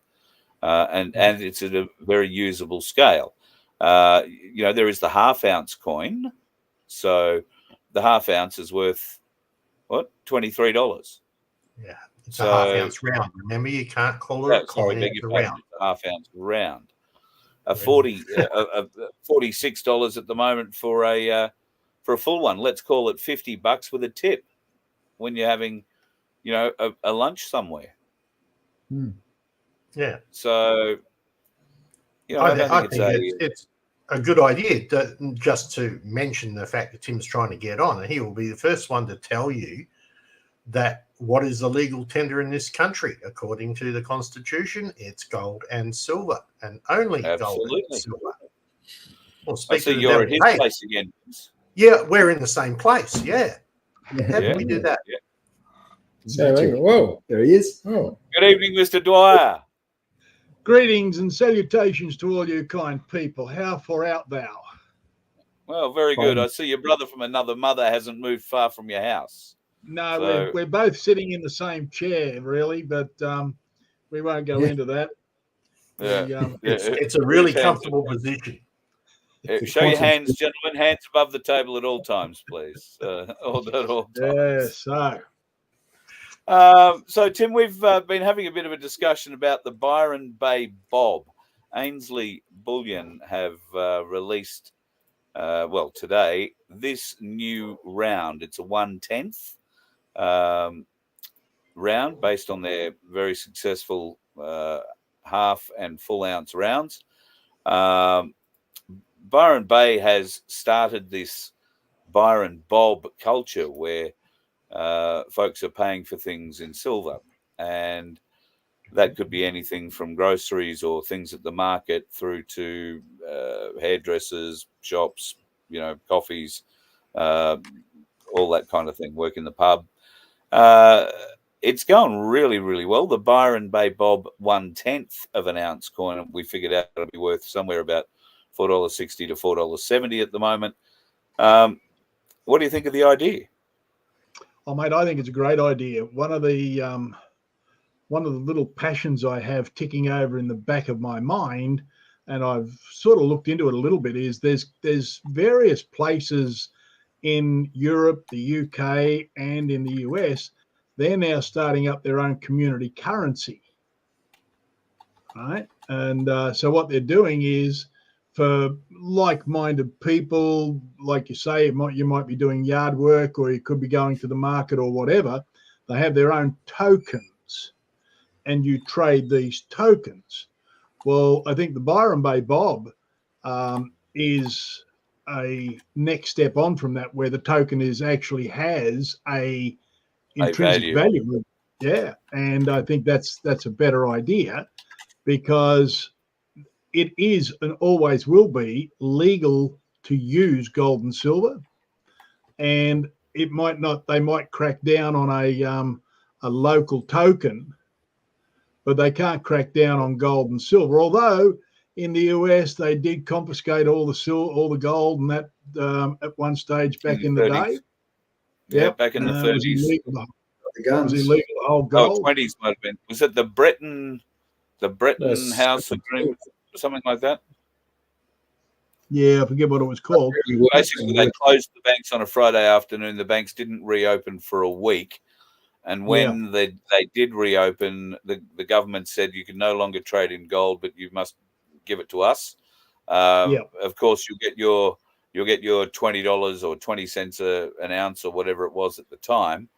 And it's at a very usable scale. There is the half-ounce coin, so the half ounce is worth what? $23. Yeah, it's a half ounce round. Remember, you can't call it a coin. It's a round. Half ounce round. $46 at the moment for a full one. Let's call it $50 with a tip when you're having, a lunch somewhere. Yeah. So, I think it's a good idea just to mention the fact that Tim's trying to get on, and he will be the first one to tell you that what is the legal tender in this country. According to the Constitution, it's gold and silver, and only gold and silver. Well, I see you're at his place again. Yeah, we're in the same place. Yeah. How did we do that? Yeah. Whoa, there he is. Oh. Good evening, Mr. Dwyer. Greetings and salutations to all you kind people. How far out thou? Well, very good. I see your brother from another mother hasn't moved far from your house. No, So- we're both sitting in the same chair, really, but we won't go into that. Yeah. It's a really comfortable position. Show your hands, gentlemen. Hands above the table at all times, please. At all times. Yeah, so. So, Tim, we've been having a bit of a discussion about the Byron Bay Bob. Ainsley Bullion have released, today, this new round. It's a 1/10 round based on their very successful half and full ounce rounds. Byron Bay has started this Byron Bob culture where folks are paying for things in silver, and that could be anything from groceries or things at the market through to hairdressers, shops, coffees, all that kind of thing, work in the pub. It's going really, really well. The Byron Bay Bob 1/10 of an ounce coin, we figured out it'll be worth somewhere about $4.60 to $4.70 at the moment. What do you think of the idea? Oh, mate, I think it's a great idea. One of the little passions I have ticking over in the back of my mind, and I've sort of looked into it a little bit, is there's various places in Europe, the UK, and in the US. They're now starting up their own community currency, right? And so what they're doing is, for like-minded people, like you say, you might be doing yard work, or you could be going to the market or whatever. They have their own tokens, and you trade these tokens. Well, I think the Byron Bay Bob is a next step on from that, where the token has a intrinsic value. Yeah, and I think that's a better idea, because it is and always will be legal to use gold and silver, and they might crack down on a local token, but they can't crack down on gold and silver. Although in the US they did confiscate all the gold and that at one stage back in the day. Yeah, back in the 30s. It was illegal to hold gold. 20s might have been. Was it the Breton House Agreement? Something like that. I forget what it was called. Basically, they closed the banks on a Friday afternoon. The banks didn't reopen for a week. And when they did reopen, the government said you can no longer trade in gold, but you must give it to us. Of course, you'll get your $20 or 20 cents an ounce or whatever it was at the time.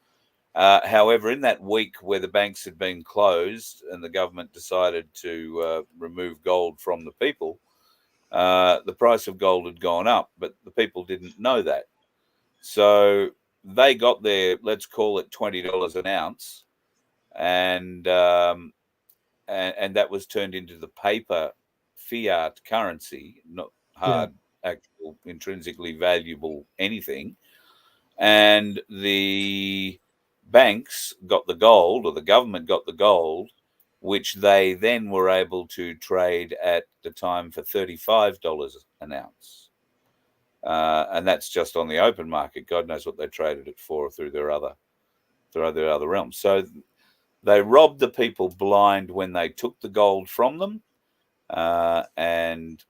However, in that week where the banks had been closed and the government decided to remove gold from the people, the price of gold had gone up, but the people didn't know that. So they got their, let's call it $20 an ounce, and that was turned into the paper fiat currency, not hard, actual, intrinsically valuable anything. And the banks got the gold, or the government got the gold, which they then were able to trade at the time for $35 an ounce. And that's just on the open market. God knows what they traded it for through their other realms. So they robbed the people blind when they took the gold from them, and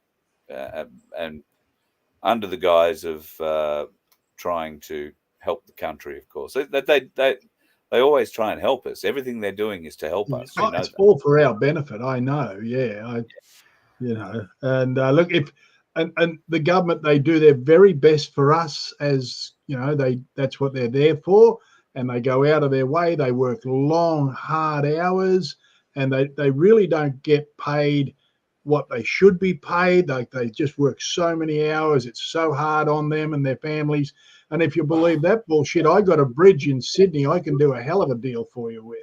under the guise of trying to help the country. Of course, they always try and help us. Everything they're doing is to help us. It's all for our benefit. I know. And look, and the government, they do their very best for us, as that's what they're there for, and they go out of their way. They work long, hard hours, and they really don't get paid what they should be paid. They just work so many hours. It's so hard on them and their families. And if you believe that bullshit, I got a bridge in Sydney I can do a hell of a deal for you with.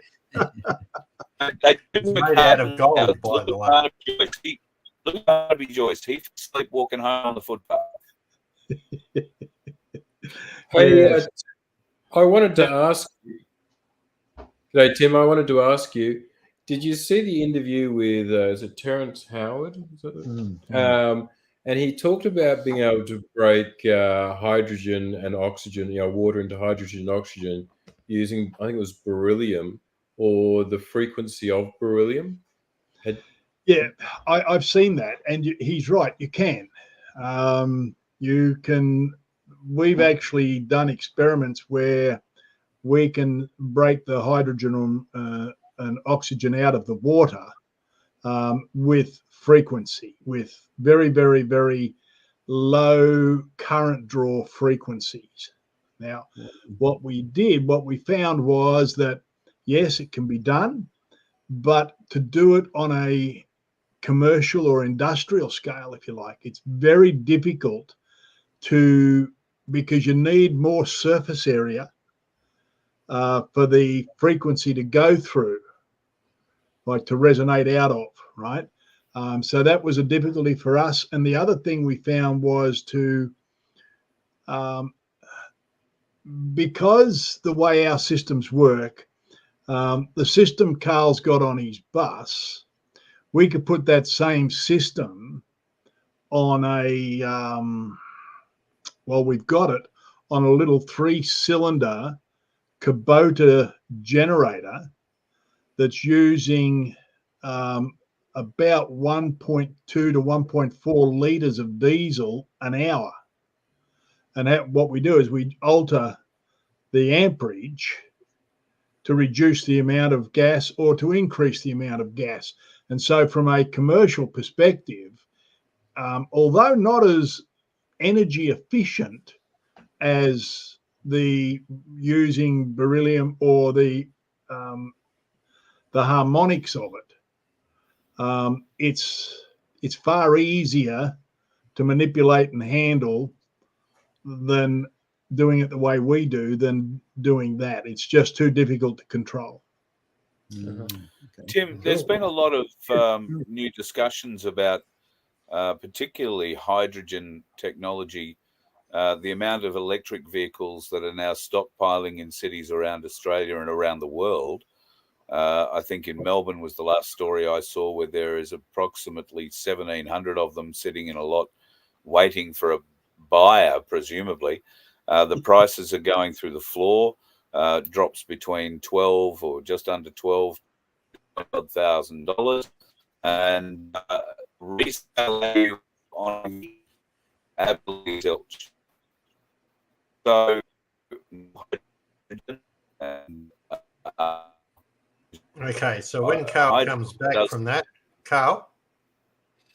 It's made out of gold, by the way. Look at Harvey Joyce. He's sleepwalking home on the footpath. Hey, I wanted to ask you. G'day, Tim. I wanted to ask you, did you see the interview with, is it Terrence Howard? And he talked about being able to break hydrogen and oxygen, water into hydrogen and oxygen using, I think it was beryllium, or the frequency of beryllium. I've seen that, and he's right. You can. You can. We've actually done experiments where we can break the hydrogen and oxygen out of the water with frequency, with very, very, very low current draw frequencies. Now, what we found was that, yes, it can be done, but to do it on a commercial or industrial scale, if you like, it's very difficult because you need more surface area for the frequency to go through, like to resonate out of, right? So that was a difficulty for us. And the other thing we found was because the way our systems work, the system Carl's got on his bus, we could put that same system on we've got it on a little 3-cylinder Kubota generator that's using about 1.2 to 1.4 liters of diesel an hour. And what we do is we alter the amperage to reduce the amount of gas or to increase the amount of gas. And so from a commercial perspective, although not as energy efficient as the using beryllium or the harmonics of it, it's far easier to manipulate and handle than doing it the way we do than doing that. It's just too difficult to control. Tim, there's been a lot of new discussions about particularly hydrogen technology, the amount of electric vehicles that are now stockpiling in cities around Australia and around the world. I think in Melbourne was the last story I saw, where there is approximately 1,700 of them sitting in a lot waiting for a buyer, presumably. The prices are going through the floor, drops between 12 or just under $12,000, and resale value on absolutely zilch. So, Okay, so when Carl comes back from that, Carl,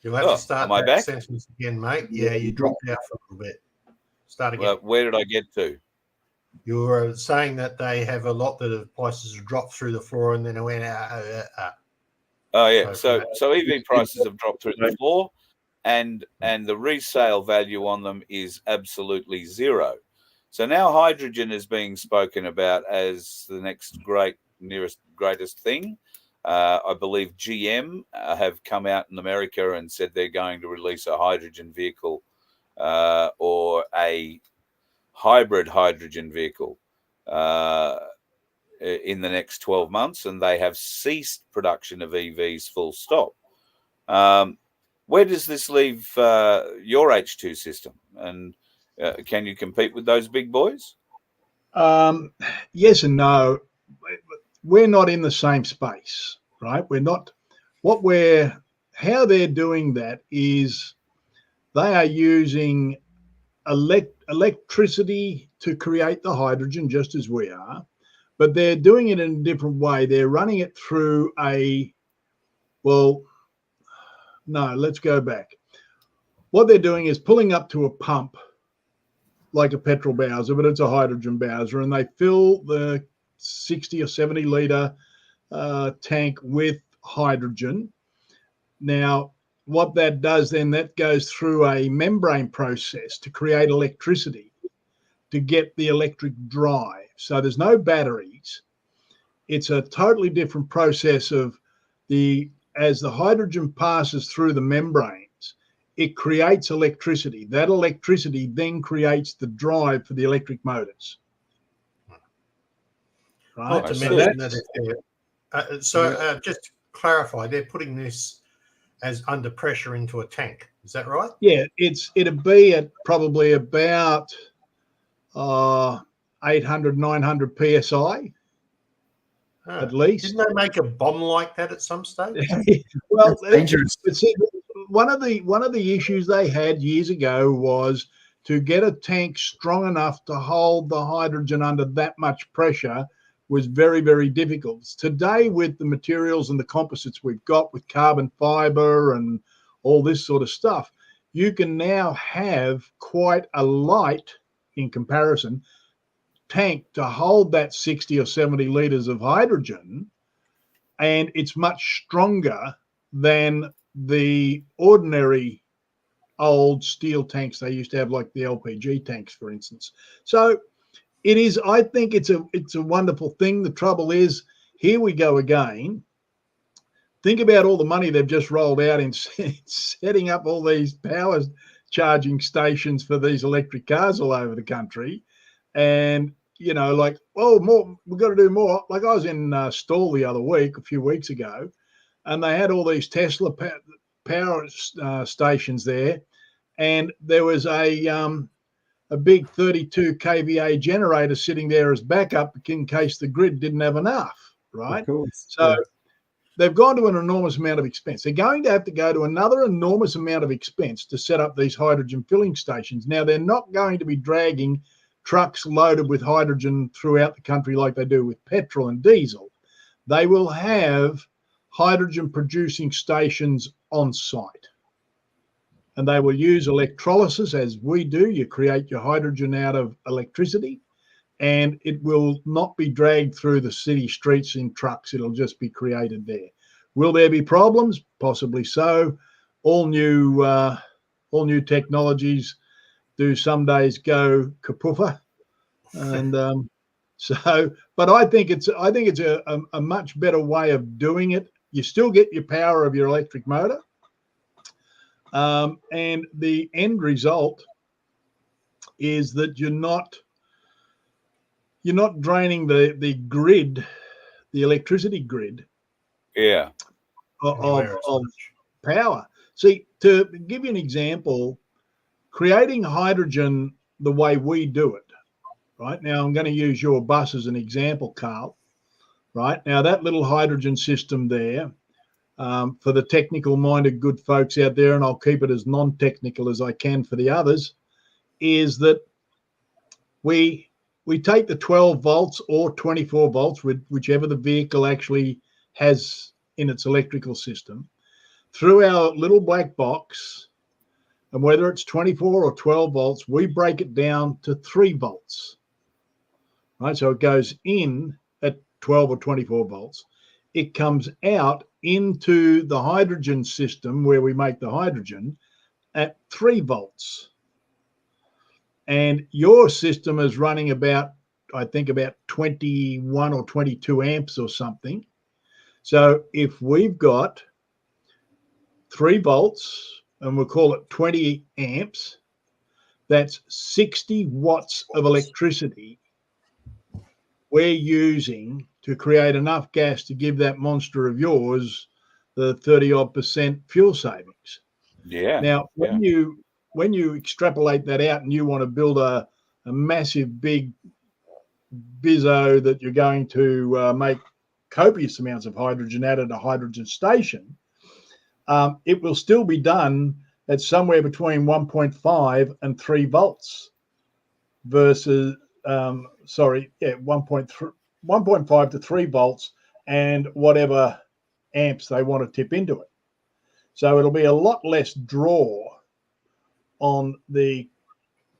you'll have to start am I that back? sentence again, mate. Yeah, you dropped out for a little bit. Start again. Well, where did I get to? You were saying that they have a lot that have prices have dropped through the floor and then it went out. Oh yeah, so EV prices have dropped through the floor, and the resale value on them is absolutely zero. So now hydrogen is being spoken about as the next greatest thing. I believe GM have come out in America and said they're going to release a hydrogen vehicle or a hybrid hydrogen vehicle in the next 12 months, and they have ceased production of EVs full stop. Where does this leave your H2 system? And can you compete with those big boys? Yes and no. We're not in the same space, right? We're not. How they're doing that is they are using electricity to create the hydrogen, just as we are, but they're doing it in a different way. They're running it through let's go back. What they're doing is pulling up to a pump like a petrol bowser, but it's a hydrogen bowser, and they fill the 60 or 70 litre tank with hydrogen. Now, what that does then, that goes through a membrane process to create electricity to get the electric drive. So there's no batteries. It's a totally different process as the hydrogen passes through the membranes, it creates electricity. That electricity then creates the drive for the electric motors. Right. Not to mention that just to clarify, they're putting this as under pressure into a tank. Is that right? Yeah, it'd be at probably about 800, 900 psi at least. Didn't they make a bomb like that at some stage? Well, dangerous. One of the issues they had years ago was to get a tank strong enough to hold the hydrogen under that much pressure was very, very difficult. Today, with the materials and the composites we've got with carbon fiber and all this sort of stuff, you can now have quite a light, in comparison, tank to hold that 60 or 70 litres of hydrogen, and it's much stronger than the ordinary old steel tanks they used to have, like the LPG tanks, for instance. So it is, I think it's a wonderful thing. The trouble is, here we go again. Think about all the money they've just rolled out in setting up all these power charging stations for these electric cars all over the country. And, you know, like, oh, more, we've got to do more. Like, I was in Stall the other week, a few weeks ago, and they had all these Tesla power stations there. And there was a big 32 kVA generator sitting there as backup in case the grid didn't have enough, right? Of course. So yeah. They've gone to an enormous amount of expense. They're going to have to go to another enormous amount of expense to set up these hydrogen filling stations. Now, they're not going to be dragging trucks loaded with hydrogen throughout the country like they do with petrol and diesel. They will have hydrogen producing stations on site. And they will use electrolysis as we do. You create your hydrogen out of electricity, and it will not be dragged through the city streets in trucks. It'll just be created there. Will there be problems? Possibly so. All new technologies do some days go kapoofa, and but I think it's a much better way of doing it. You still get your power of your electric motor, and the end result is that you're not draining the grid, the electricity grid, of power. See, to give you an example, creating hydrogen the way we do it, right? Now, I'm going to use your bus as an example, Carl, right? Now, that little hydrogen system there, for the technical-minded good folks out there, and I'll keep it as non-technical as I can for the others, is that we take the 12 volts or 24 volts, whichever the vehicle actually has in its electrical system, through our little black box, and whether it's 24 or 12 volts, we break it down to 3 volts, right? So it goes in at 12 or 24 volts. It comes out into the hydrogen system where we make the hydrogen at 3 volts. And your system is running about, I think, about 21 or 22 amps or something. So if we've got 3 volts, and we'll call it 20 amps, that's 60 watts of electricity we're using to create enough gas to give that monster of yours the 30-odd% fuel savings. Yeah. Now, when you extrapolate that out and you want to build a massive big bizzo that you're going to make copious amounts of hydrogen out at a hydrogen station, it will still be done at somewhere between 1.5 and 3 volts versus, 1.5 to 3 volts and whatever amps they want to tip into it. So it'll be a lot less draw on the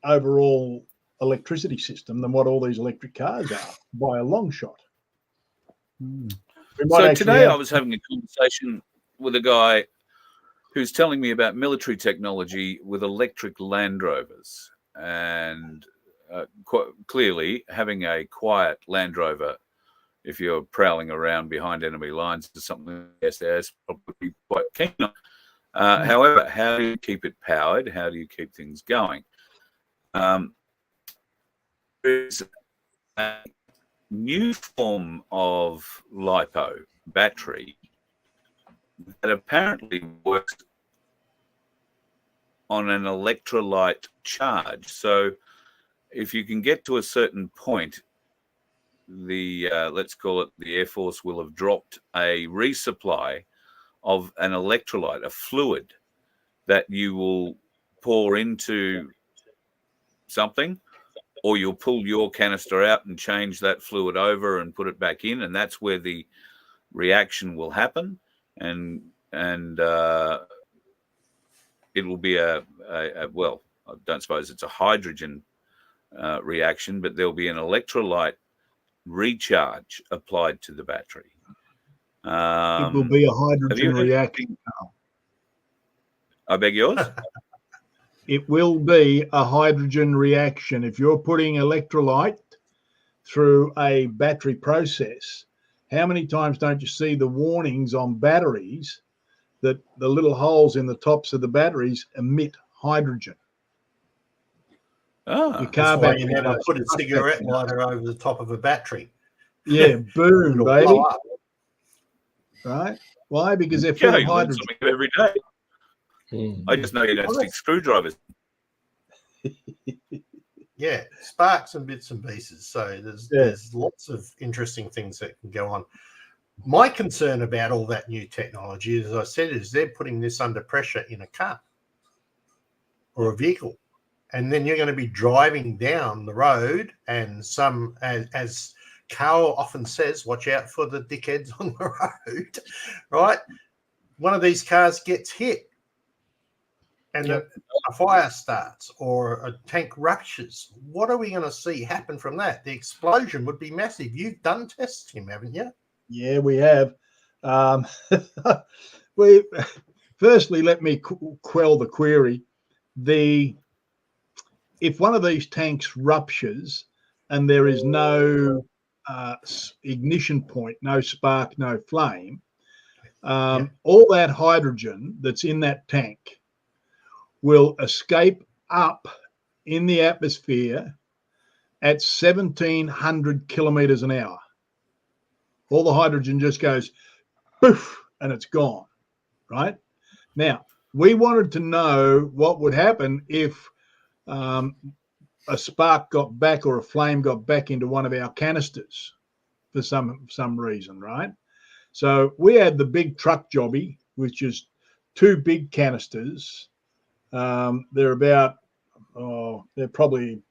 overall electricity system than what all these electric cars are by a long shot. So today I was having a conversation with a guy who's telling me about military technology with electric Land Rovers, and clearly having a quiet Land Rover, if you're prowling around behind enemy lines, is something SAS probably quite keen on. However, how do you keep it powered? How do you keep things going? There's a new form of LiPo battery that apparently works on an electrolyte charge. So if you can get to a certain point, the let's call it the Air Force will have dropped a resupply of an electrolyte, a fluid that you will pour into something, or you'll pull your canister out and change that fluid over and put it back in, and that's where the reaction will happen, and it will be a well, I don't suppose it's a hydrogen reaction, but there'll be an electrolyte recharge applied to the battery. It will be a hydrogen reaction. I beg yours? It will be a hydrogen reaction. If you're putting electrolyte through a battery process, how many times don't you see the warnings on batteries that the little holes in the tops of the batteries emit hydrogen? That's why you never put a cigarette lighter over the top of a battery. Yeah, boom, baby. Right? Why? Because they're full of hydrogen. Every day. I just know you don't stick screwdrivers. Yeah, sparks and bits and pieces. So there's lots of interesting things that can go on. My concern about all that new technology, as I said, is they're putting this under pressure in a car or a vehicle. And then you're going to be driving down the road, and as Carl often says, watch out for the dickheads on the road, right? One of these cars gets hit and a fire starts or a tank ruptures. What are we going to see happen from that? The explosion would be massive. You've done tests, Tim, haven't you? Yeah, we have. Firstly, let me quell the query. If one of these tanks ruptures and there is no ignition point, no spark, no flame, all that hydrogen that's in that tank will escape up in the atmosphere at 1,700 kilometers an hour. All the hydrogen just goes poof and it's gone, right? Now, we wanted to know what would happen if a spark got back or a flame got back into one of our canisters for some reason, right? So we had the big truck jobby, which is 2 big canisters. They're about, they're probably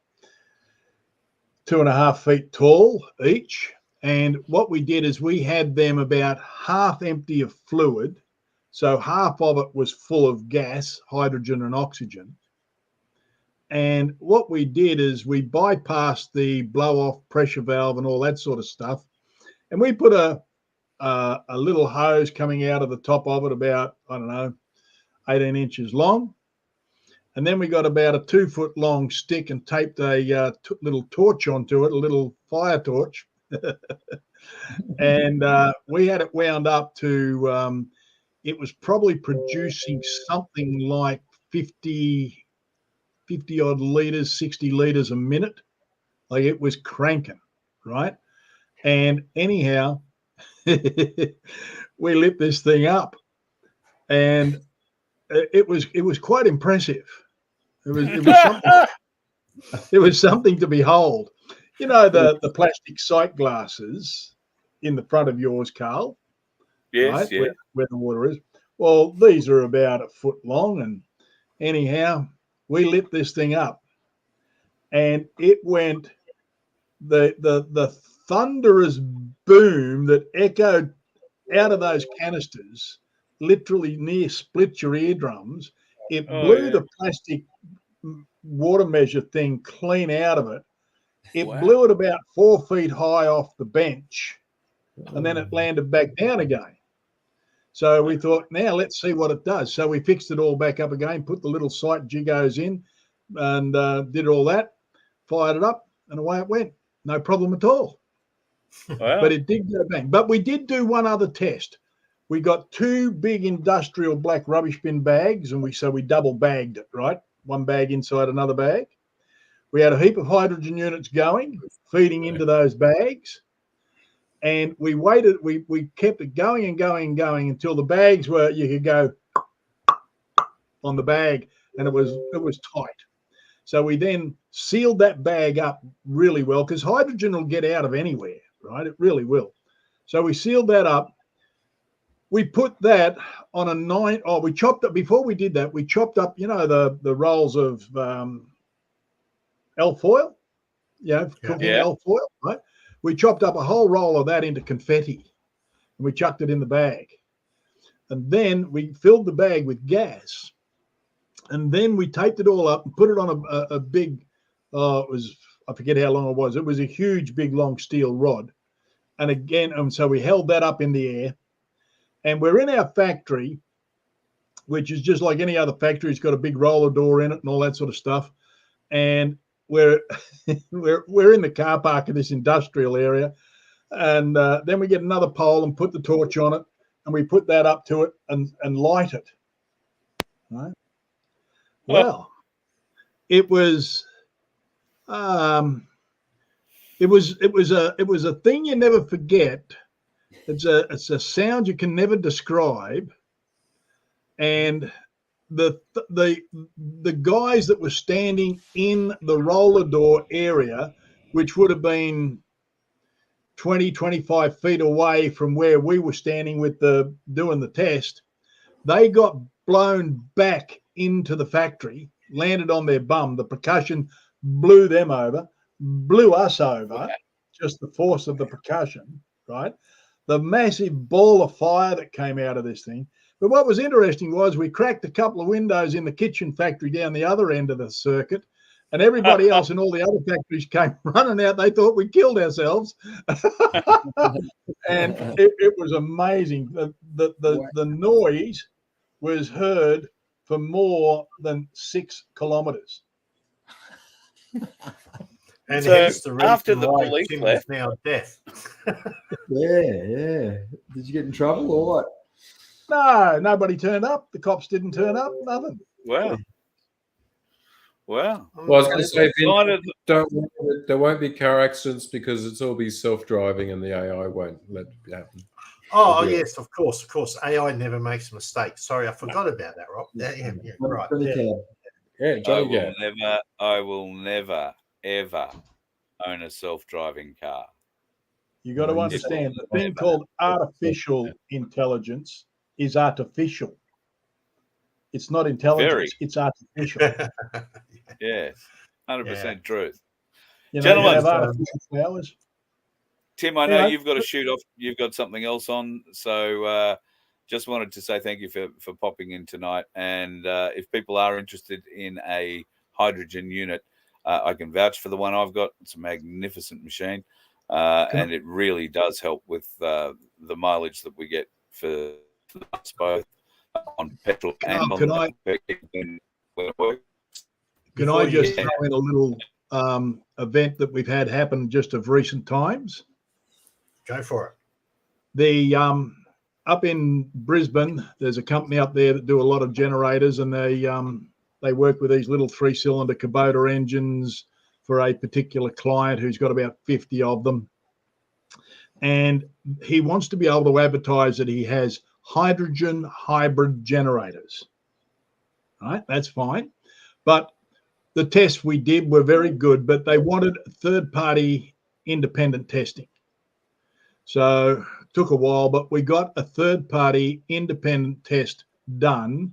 2.5 feet tall each. And what we did is we had them about half empty of fluid. So half of it was full of gas, hydrogen and oxygen. And what we did is we bypassed the blow-off pressure valve and all that sort of stuff. And we put a little hose coming out of the top of it about, 18 inches long. And then we got about a 2-foot long stick and taped a little torch onto it, a little fire torch. And we had it wound up to, it was probably producing something like 50 odd liters, 60 liters a minute. Like it was cranking, right? And anyhow, we lit this thing up, and it was quite impressive. It was something. It was something to behold. You know, the plastic sight glasses in the front of yours, Carl. Yes, right? yeah. Where the water is. Well, these are about a foot long, and anyhow, we lit this thing up, and it went the thunderous boom that echoed out of those canisters, literally near split your eardrums. It blew the plastic water measure thing clean out of it. It blew it about 4 feet high off the bench, and then it landed back down again. So we thought, now let's see what it does. So we fixed it all back up again, put the little sight jigos in, and did all that, fired it up, and away it went. No problem at all. Wow. But it did go bang. But we did do one other test. We got 2 big industrial black rubbish bin bags, and we double bagged it, right? One bag inside another bag. We had a heap of hydrogen units going, feeding into those bags. And we waited, we kept it going and going and going until the bags were, you could go on the bag, and it was tight. So we then sealed that bag up really well, because hydrogen will get out of anywhere, right? It really will. So we sealed that up. We put that on a we chopped up, before we did that, we chopped up, you know, the rolls of alfoil, cooking alfoil, right? We chopped up a whole roll of that into confetti, and we chucked it in the bag. And then we filled the bag with gas, and then we taped it all up and put it on a big, I forget how long it was. It was a huge, big, long steel rod. And again, so we held that up in the air, and we're in our factory, which is just like any other factory. It's got a big roller door in it and all that sort of stuff. And we're in the car park of this industrial area, and then we get another pole and put the torch on it, and we put that up to it and light it. Right. Well, it was a thing you never forget. It's a sound you can never describe, and the guys that were standing in the roller door area, which would have been 20, 25 feet away from where we were standing with doing the test, they got blown back into the factory, landed on their bum. The percussion blew them over, blew us over, just the force of the percussion, right? The massive ball of fire that came out of this thing. But what was interesting was we cracked a couple of windows in the kitchen factory down the other end of the circuit, and everybody else in all the other factories came running out. They thought we killed ourselves. And it was amazing. The noise was heard for more than 6 kilometers. And so hence the reason after the why police Tim left, is now deaf. Yeah. Did you get in trouble or what? No, nobody turned up. The cops didn't turn up. Nothing. Wow. Well, I was going to say, there won't be car accidents because it's all be self-driving and the AI won't let it happen. Oh, yes, of course. AI never makes mistakes. Sorry, I forgot about that, Rob. Yeah, right. I will never, ever own a self-driving car. You got to understand, the thing called artificial intelligence is artificial. It's not intelligence. It's artificial. Yes, 100% truth. You know, Gentlemen, you have artificial flowers. Tim, I know you've got to shoot off. You've got something else on, so just wanted to say thank you for popping in tonight. And if people are interested in a hydrogen unit, I can vouch for the one I've got. It's a magnificent machine, and it really does help with the mileage that we get for us both on petrol and on Can I just throw in a little event that we've had happen just of recent times? Go for it. The up in Brisbane, there's a company up there that do a lot of generators, and they work with these little 3-cylinder Kubota engines for a particular client who's got about 50 of them. And he wants to be able to advertise that he has hydrogen hybrid generators. Right, that's fine. But the tests we did were very good, but they wanted third-party independent testing. So it took a while, but we got a third-party independent test done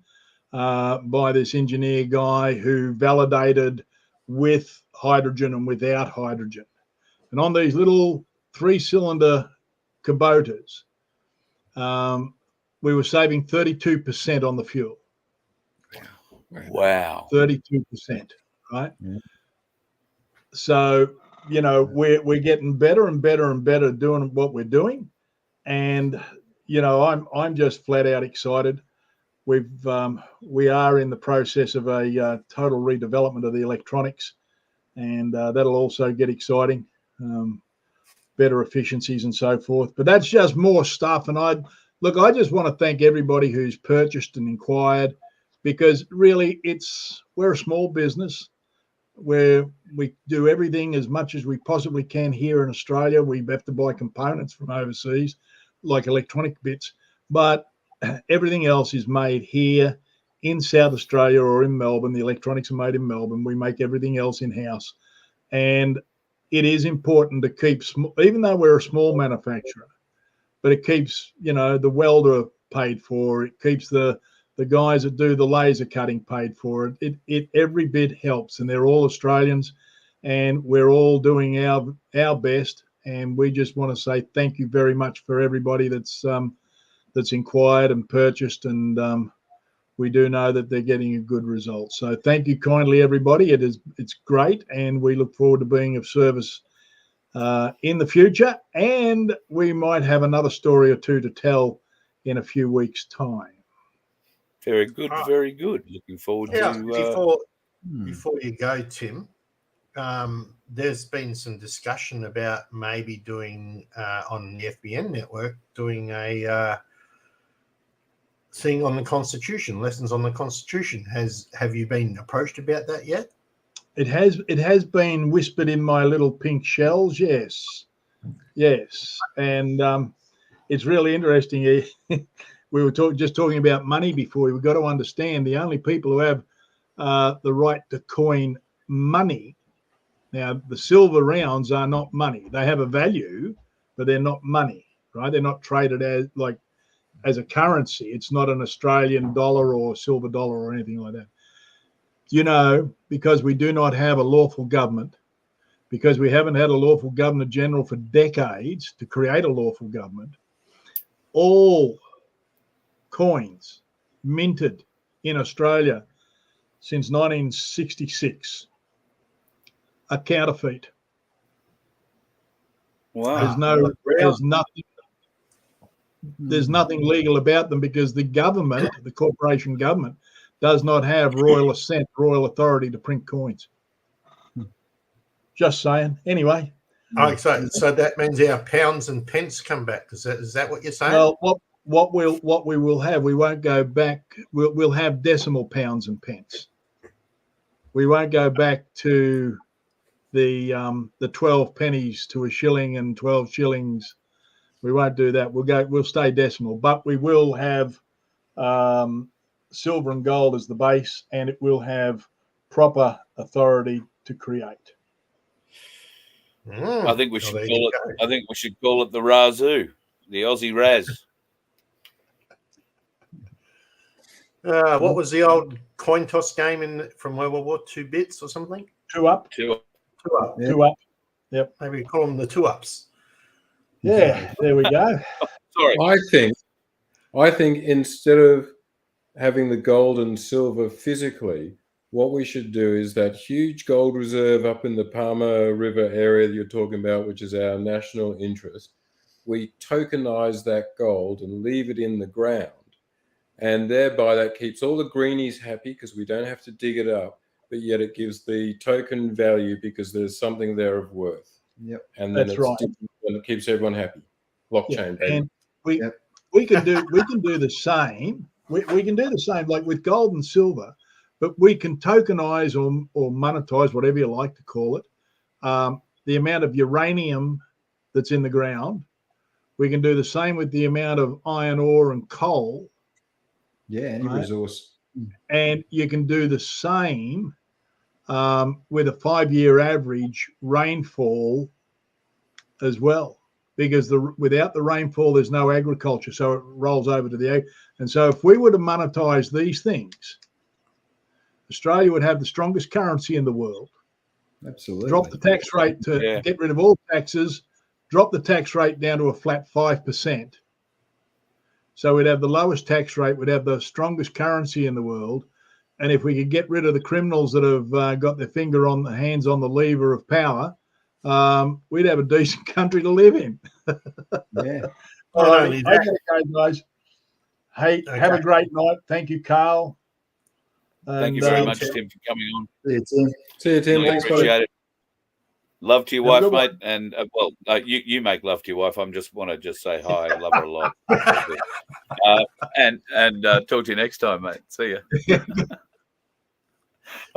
by this engineer guy who validated with hydrogen and without hydrogen. And on these little 3-cylinder Kubotas, we were saving 32% on the fuel. Wow. 32%, right? Yeah. So, you know, we're getting better and better and better doing what we're doing. And, you know, I'm just flat out excited. We are in the process of a total redevelopment of the electronics, and that'll also get exciting, better efficiencies and so forth. But that's just more stuff. And I just want to thank everybody who's purchased and inquired, because really we're a small business where we do everything as much as we possibly can here in Australia. We have to buy components from overseas, like electronic bits, but everything else is made here in South Australia or in Melbourne. The electronics are made in Melbourne. We make everything else in-house. And it is important to keep, even though we're a small manufacturer, but it keeps, you know, the welder paid for. It keeps the guys that do the laser cutting paid for. It every bit helps, and they're all Australians, and we're all doing our best. And we just want to say thank you very much for everybody that's inquired and purchased, and we do know that they're getting a good result. So thank you kindly, everybody. It's great, and we look forward to being of service in the future, and we might have another story or two to tell in a few weeks' time. Very good, very good. Looking forward to. Before you go, Tim, there's been some discussion about maybe doing on the FBN network doing a thing on the Constitution, lessons on the Constitution. Have you been approached about that yet? It has been whispered in my little pink shells. Yes, and it's really interesting. We were just talking about money before. We've got to understand the only people who have the right to coin money. Now, the silver rounds are not money. They have a value, but they're not money, right? They're not traded as a currency. It's not an Australian dollar or silver dollar or anything like that. You know, because we do not have a lawful government, because we haven't had a lawful governor general for decades to create a lawful government, all coins minted in Australia since 1966 are counterfeit. Wow. There's nothing legal about them, because the government, the corporation government, does not have royal assent, royal authority to print coins. Just saying. Anyway. Oh, so that means our pounds and pence come back. Is that what you're saying? Well, what we will have, we won't go back. We'll have decimal pounds and pence. We won't go back to the 12 pennies to a shilling and 12 shillings. We won't do that. We'll stay decimal, but we will have silver and gold as the base, and it will have proper authority to create. I think we should call it. I think we should call it the Razoo, the Aussie Raz. What was the old coin toss game from World War War, 2 bits or something? Two up. Two up. Yeah. 2 up. Yep. Maybe we call them the 2-ups. Yeah, there we go. Sorry. I think instead of having the gold and silver physically, what we should do is that huge gold reserve up in the Palmer River area that you're talking about, which is our national interest. We tokenize that gold and leave it in the ground. And thereby that keeps all the greenies happy because we don't have to dig it up, but yet it gives the token value because there's something there of worth. Yep. And then That's right. And it keeps everyone happy. Blockchain, baby. And we can do the same. We can do the same like with gold and silver, but we can tokenize or monetize, whatever you like to call it, the amount of uranium that's in the ground. We can do the same with the amount of iron ore and coal. Yeah, any resource. And you can do the same with a 5-year average rainfall as well, because without the rainfall, there's no agriculture. So it rolls over to the ag. And so if we were to monetize these things, Australia would have the strongest currency in the world. Absolutely. Drop the tax rate to get rid of all taxes, drop the tax rate down to a flat 5%. So we'd have the lowest tax rate, we'd have the strongest currency in the world. And if we could get rid of the criminals that have got their hands on the lever of power, we'd have a decent country to live in. Yeah. All right, I gotta go, guys. Hey, have a great night. Thank you, Carl. Thank you very much, Tim, for coming on. See you, Tim. Really Thanks, appreciate buddy. it. Love to your Have a wife, good mate. And you make love to your wife. I just want to say hi. I love her a lot. And talk to you next time, mate. See ya.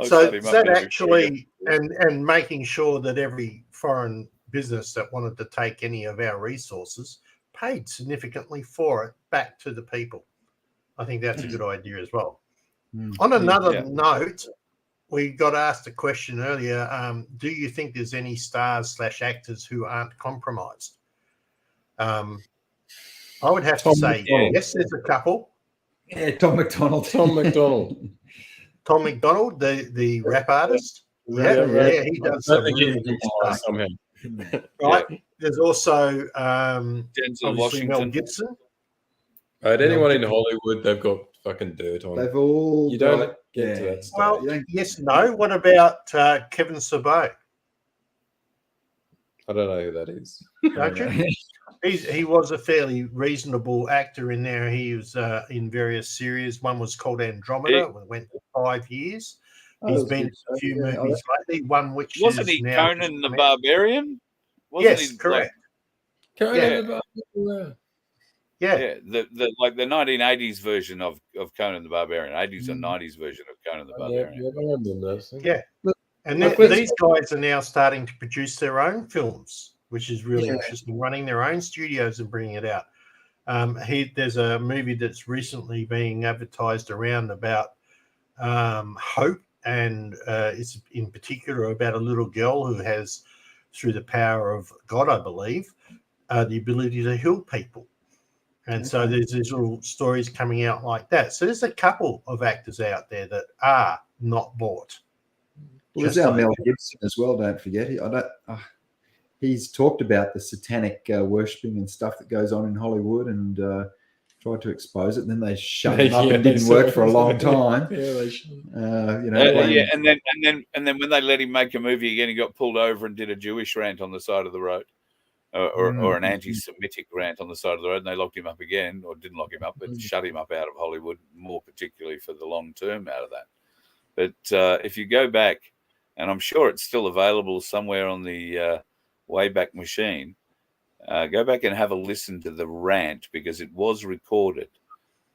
So that actually, and making sure that every foreign business that wanted to take any of our resources paid significantly for it back to the people. I think that's a good idea as well. On another note, we got asked a question earlier. Do you think there's any stars/actors who aren't compromised? I would have to say yes, there's a couple. Yeah, Tom McDonald. Tom McDonald. Tom McDonald, the rap artist. Yeah, he does some really good stuff. Somehow. Right. There's also Denzel Washington. Mel Gibson. Right, anyone in Hollywood, they've got fucking dirt on. They've all. You don't get to that stuff. Well, yes, no. What about Kevin Sorbo? I don't know who that is. Don't you? He was a fairly reasonable actor in there. He was in various series. One was called Andromeda. It went for 5 years. He's been in a few movies lately. One which wasn't is he now Conan the Barbarian? Wasn't yes, he, correct. Conan the Barbarian. Yeah, the 1980s version of Conan the Barbarian, 80s and 90s version of Conan the Barbarian. Yeah, and these guys are now starting to produce their own films, which is really interesting, running their own studios and bringing it out. There's a movie that's recently being advertised around about hope, and it's in particular about a little girl who has, through the power of God, I believe, the ability to heal people. And so there's these little stories coming out like that. So there's a couple of actors out there that are not bought. Well, there's our Mel Gibson as well. Don't forget. He's talked about the satanic worshipping and stuff that goes on in Hollywood, and tried to expose it. And then they shut him up and didn't work for a long time. And then when they let him make a movie again, he got pulled over and did a Jewish rant on the side of the road. Or an anti-Semitic rant on the side of the road, and they locked him up again, or didn't lock him up, but shut him up out of Hollywood, more particularly for the long term out of that. But if you go back, and I'm sure it's still available somewhere on the Wayback Machine, go back and have a listen to the rant, because it was recorded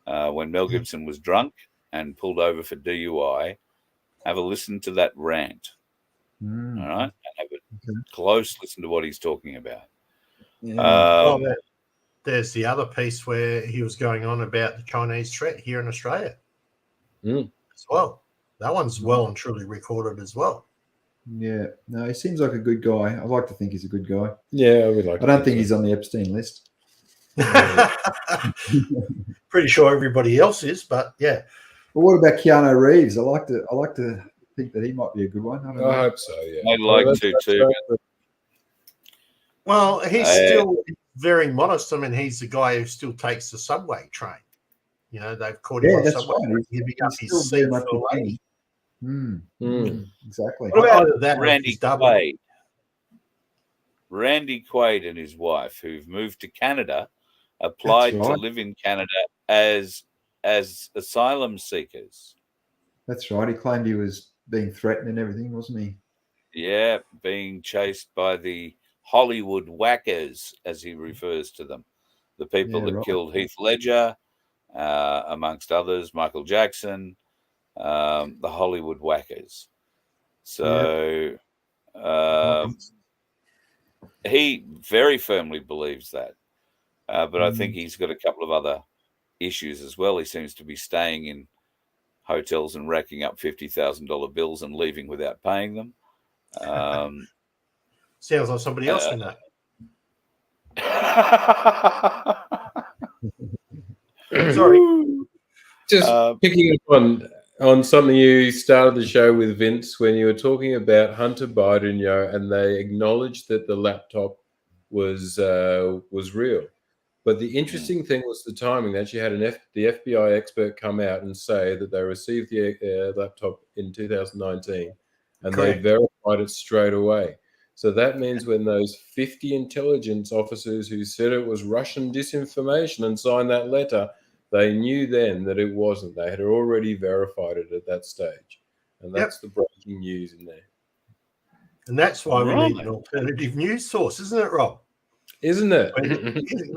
when Mel Gibson was drunk and pulled over for DUI. Have a listen to that rant, all right? And have a close listen to what he's talking about. There's the other piece where he was going on about the Chinese threat here in Australia as well. That one's well and truly recorded as well. Yeah, no, he seems like a good guy. I like to think he's a good guy. Yeah, I would like. I don't think he's on the Epstein list. Pretty sure everybody else is, but yeah. Well, what about Keanu Reeves? I like to think that he might be a good one. I hope so. Yeah, I'd like to too. Well, he's still very modest. I mean, he's the guy who still takes the subway train. You know, they've caught him on subway. Right. Giving up his seat for a lady. Exactly. What about that? Randy Quaid? Randy Quaid and his wife, who've moved to Canada, applied to live in Canada as asylum seekers. That's right. He claimed he was being threatened and everything, wasn't he? Yeah, being chased by the Hollywood whackers, as he refers to them, the people that killed Heath Ledger, amongst others, Michael Jackson, the Hollywood whackers. So he very firmly believes that. But I think he's got a couple of other issues as well. He seems to be staying in hotels and racking up $50,000 bills and leaving without paying them. Sounds like somebody else we know. Sorry. Just picking up on something you started the show with, Vince, when you were talking about Hunter Biden, and they acknowledged that the laptop was real. But the interesting thing was the timing. That you had the FBI expert come out and say that they received the laptop in 2019, and they verified it straight away. So that means when those 50 intelligence officers who said it was Russian disinformation and signed that letter, they knew then that it wasn't. They had already verified it at that stage. And that's the breaking news in there. And that's why we need an alternative news source, isn't it, Rob? Isn't it?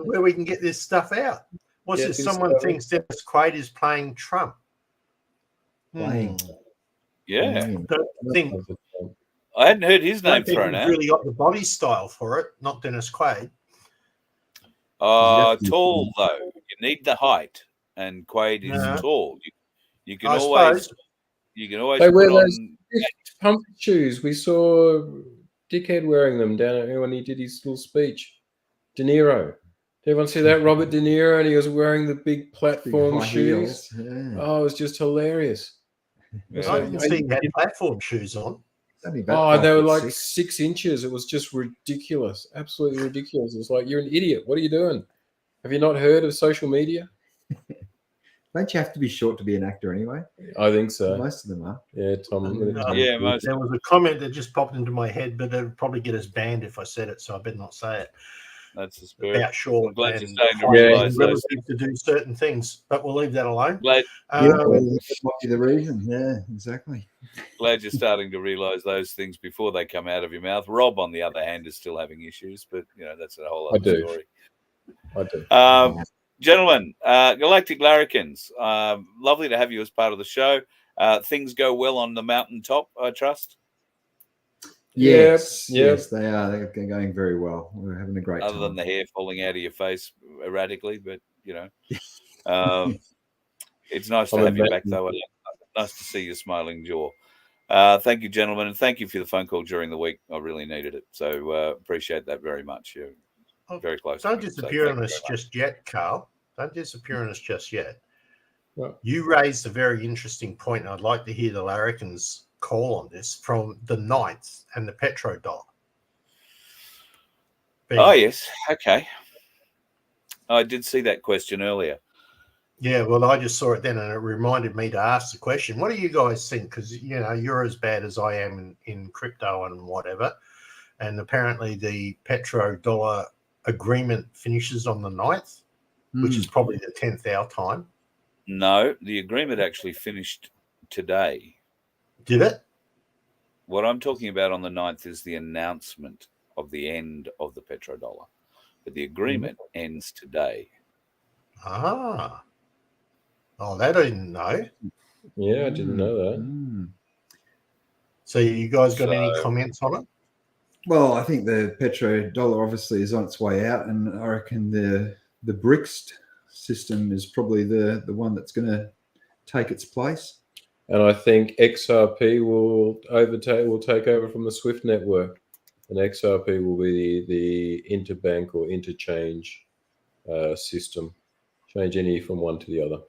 Where we can get this stuff out. What's this? Someone thinks Dennis Quaid is playing Trump. Yeah. I hadn't heard his name thrown out. Really got the body style for it, not Dennis Quaid. Tall though. You need the height, and Quaid is tall. You can always they wear put those pump shoes. We saw Dickhead wearing them down when he did his little speech. De Niro. Did everyone see that? Robert De Niro, and he was wearing the big platform shoes. Oh, it was just hilarious. I didn't see he had platform shoes on. They were like 6 inches. It was just ridiculous. Absolutely ridiculous. It was like, you're an idiot. What are you doing? Have you not heard of social media? Don't you have to be short to be an actor anyway? I think so. Most of them are. Yeah, Tom. There was a comment that just popped into my head, but it would probably get us banned if I said it, so I better not say it. That's the spirit. About short. I'm glad and you're starting to realise relative to do certain things, but we'll leave that alone. That might be the reason. Yeah, exactly. Glad you're starting to realise those things before they come out of your mouth. Rob, on the other hand, is still having issues, but that's a whole other story. I do. Gentlemen, Galactic Larrikins, lovely to have you as part of the show. Things go well on the mountaintop, I trust. Yes, they are. They're going very well. We're having a great time. Other than the hair falling out of your face erratically, but it's nice to have you back, though. Nice to see your smiling jaw. Thank you, gentlemen, and thank you for the phone call during the week. I really needed it, so appreciate that very much. You're very close. Don't disappear on us just yet, Carl. Don't disappear on us just yet. Well, you raised a very interesting point, and I'd like to hear the Larrikins call on this from the 9th and the Petrodollar. Oh, yes. Okay. I did see that question earlier. Yeah, well, I just saw it then, and it reminded me to ask the question. What do you guys think? Because, you're as bad as I am in crypto and whatever. And apparently the Petrodollar agreement finishes on the 9th, which is probably the 10th our time. No, the agreement actually finished today. Did it? What I'm talking about on the 9th is the announcement of the end of the Petrodollar. But the agreement ends today. Ah. Oh, that I didn't know. Yeah, I didn't know that. So you guys got any comments on it? Well, I think the Petrodollar obviously is on its way out, and I reckon the BRICS system is probably the one that's going to take its place. And I think XRP will take over from the SWIFT network, and XRP will be the interbank or interchange system. Change any from one to the other.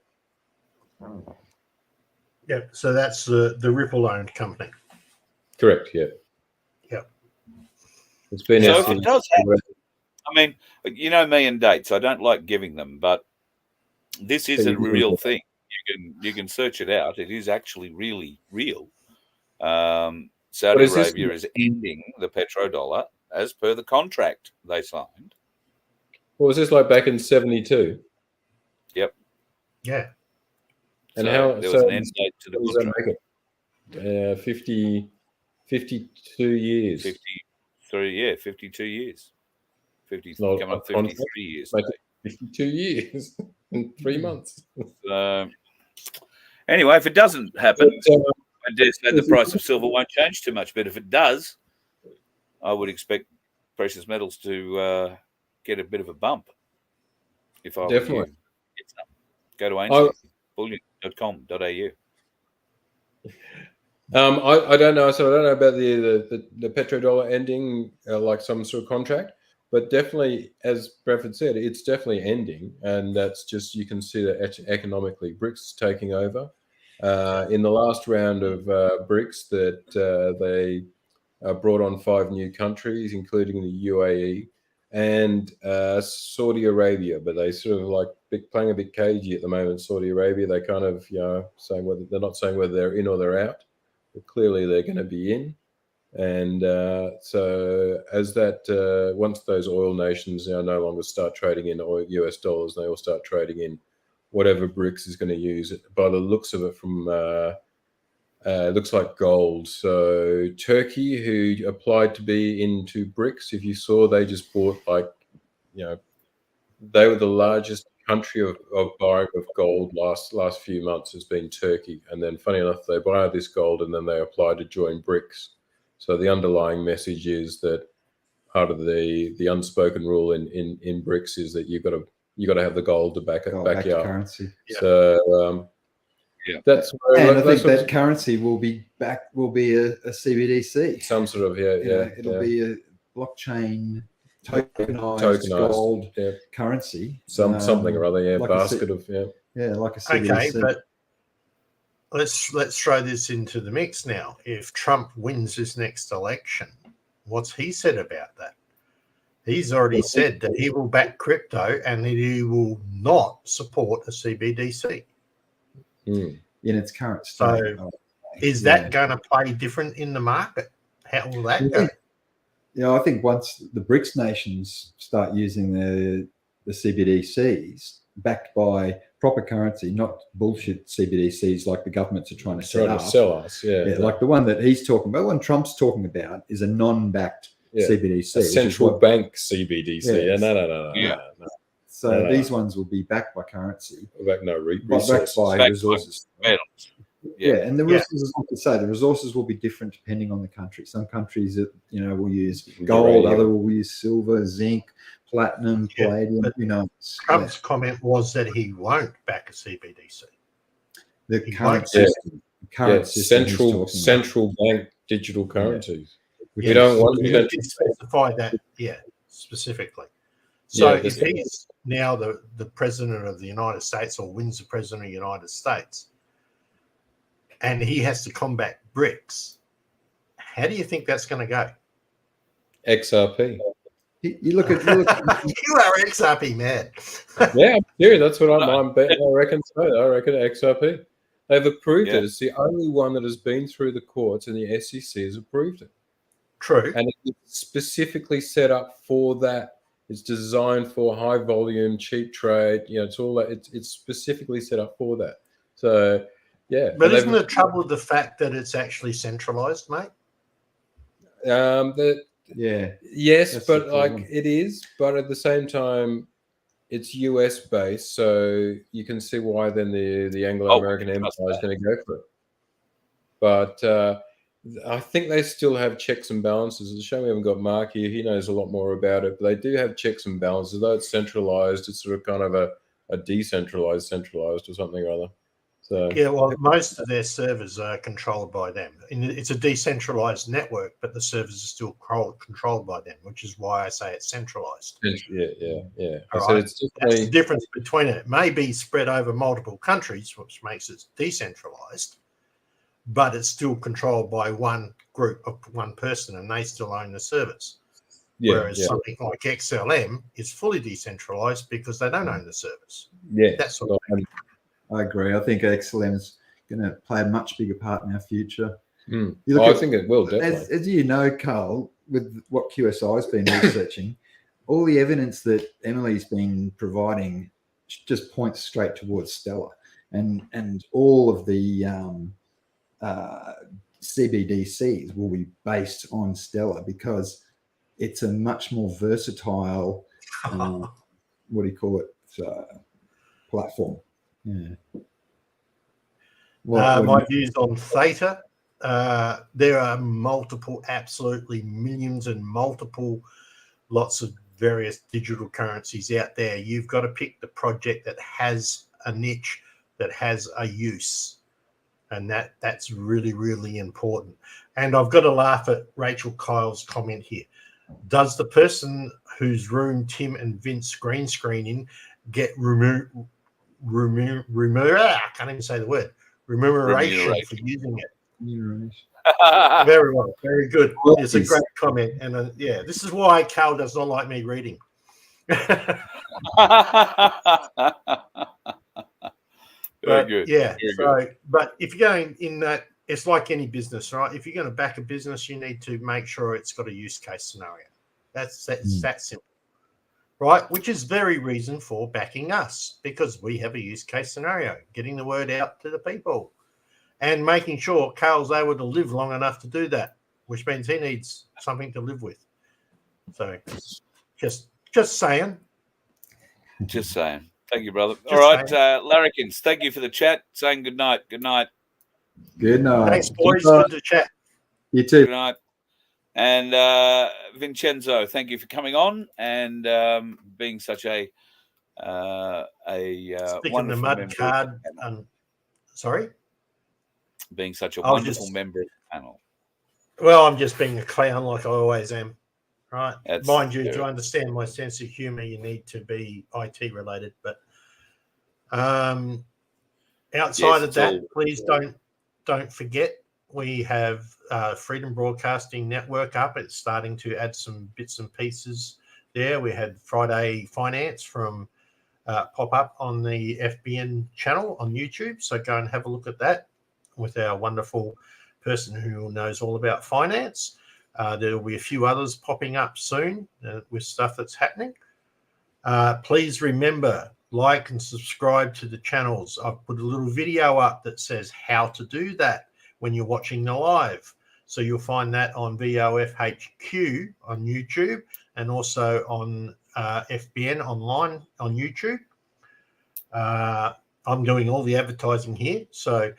Yeah, so that's the Ripple-owned company. Correct. Yeah. Yeah. It's been. So if it does happen, I mean, you know me and dates. I don't like giving them, but this is a real thing. You can search it out. It is actually really real. Saudi Arabia is ending the petrodollar as per the contract they signed. What was this like back in 72? Yep. Yeah. And so how there was an end date to the contract. 52 years. 52 years. Coming up 53 years. 52 years in 3 months. Anyway, if it doesn't happen, I dare say the price of silver won't change too much. But if it does, I would expect precious metals to get a bit of a bump. If I Definitely. were you, go to ainsley.bullion.com.au. I don't know. So I don't know about the petrodollar ending like some sort of contract, but definitely, as Bradford said, it's definitely ending, and that's just you can see that economically, BRICS taking over. In the last round of BRICS, that they brought on 5 new countries, including the UAE and Saudi Arabia, but they sort of like playing a bit cagey at the moment. Saudi Arabia, they kind of saying whether they're not saying whether they're in or they're out. But clearly, they're going to be in, and so as that once those oil nations no longer start trading in US dollars, they all start trading in whatever BRICS is going to use. By the looks of it, from looks like gold. So Turkey, who applied to be into BRICS, if you saw, they just bought they were the largest country of buying of gold last few months has been Turkey. And then funny enough, they buy this gold and then they apply to join BRICS. So the underlying message is that part of the unspoken rule in BRICS is that you got to have the gold to back you up. Currency. Yeah. So that's and I think that currency will be a CBDC. Some sort of it'll be a blockchain tokenized gold currency. Something or other, like basket of like a CBDC. Okay, but let's throw this into the mix now. If Trump wins this next election, what's he said about that? He's already said that he will back crypto and that he will not support a CBDC. In its current state. So is that going to play different in the market? How will that go? Yeah, I think once the BRICS nations start using the CBDCs backed by proper currency, not bullshit CBDCs like the governments are trying to sell us. Like the one that he's talking about, one Trump's talking about is a non-backed CBDC. A central bank CBDC. No. So these ones will be backed by currency. Backed by resources. And the resources, like you say, the resources will be different depending on the country. Some countries will use gold, other will use silver, zinc, platinum, palladium. Trump's comment was that he won't back a CBDC. The current system, central bank digital currencies. We don't want to specify that, specifically. So if he's now the president of the United States or wins the president of the United States, and he has to combat BRICS, how do you think that's going to go? XRP. You look at you are XRP mad. Yeah, that's what I'm betting. I reckon so. I reckon XRP. They've approved it. It's the only one that has been through the courts, and the SEC has approved it. True. And it's specifically set up for that. It's designed for high volume, cheap trade. It's all that. It's specifically set up for that. So, But isn't the trouble with the fact that it's actually centralized, mate? Yes, but it is. But at the same time, it's US based, so you can see why then the Anglo-American Empire is going to go for it. But I think they still have checks and balances. It's a shame we haven't got Mark here. He knows a lot more about it. But they do have checks and balances. Though it's centralized, it's sort of kind of a decentralized, centralized or something or other. So most of their servers are controlled by them. It's a decentralized network, but the servers are still controlled by them, which is why I say it's centralized. Yeah. Right? That's the difference between it. It may be spread over multiple countries, which makes it decentralized, but it's still controlled by one group of one person, and they still own the service. Whereas something like XLM is fully decentralized because they don't own the service. Yeah, that's what I agree. I think XLM's going to play a much bigger part in our future. I think it will, definitely. As you know, Carl, with what QSI has been researching, all the evidence that Emily's been providing just points straight towards Stellar, and all of the CBDCs will be based on Stellar because it's a much more versatile, what do you call it, platform. Yeah. My views on Theta. There are multiple, absolutely millions and lots of various digital currencies out there. You've got to pick the project that has a niche, that has a use. And that's really, really important. And I've got to laugh at Rachel Kyle's comment here. Does the person whose room Tim and Vince green screening get I can't even say the word. Remuneration for using it? Very well, very good. It's a great comment, and this is why Cal does not like me reading. Very good. Yeah. Very good. But if you're going in that, it's like any business, right? If you're going to back a business, you need to make sure it's got a use case scenario. That's that simple, right? Which is very reason for backing us, because we have a use case scenario, getting the word out to the people, and making sure Carl's able to live long enough to do that, which means he needs something to live with. So, just saying. Just saying. Thank you, brother. All right, Larrikins, thank you for the chat. Saying good night. Good night. Good night. Thanks, boys. Good to chat. You too. Good night. And Vincenzo, thank you for coming on and being such a Sticking the mud card. Sorry? Being such a wonderful member of the panel. Well, I'm just being a clown like I always am. Right. That's Mind you, to understand my sense of humor, you need to be IT related. But outside of that, please don't forget we have Freedom Broadcasting Network up. It's starting to add some bits and pieces there. We had Friday Finance from pop up on the FBN channel on YouTube. So go and have a look at that with our wonderful person who knows all about finance. There will be a few others popping up soon with stuff that's happening. Please remember, like and subscribe to the channels. I've put a little video up that says how to do that when you're watching the live. So you'll find that on VOF HQ on YouTube and also on FBN online on YouTube. I'm doing all the advertising here. So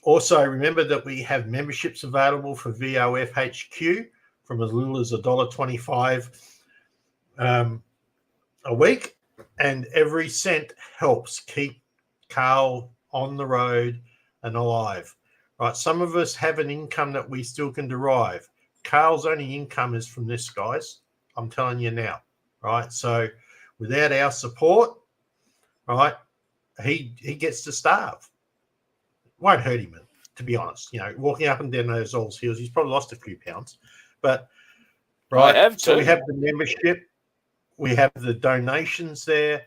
also remember that we have memberships available for VOF HQ from as little as $1.25 a week, and every cent helps keep Carl on the road and alive. Right, some of us have an income that we still can derive. Carl's only income is from this, guys. I'm telling you now, right? So without our support, right, he gets to starve. Won't hurt him, to be honest. You know, walking up and down those All's Hills, he's probably lost a few pounds. But right, so we have the membership, we have the donations there.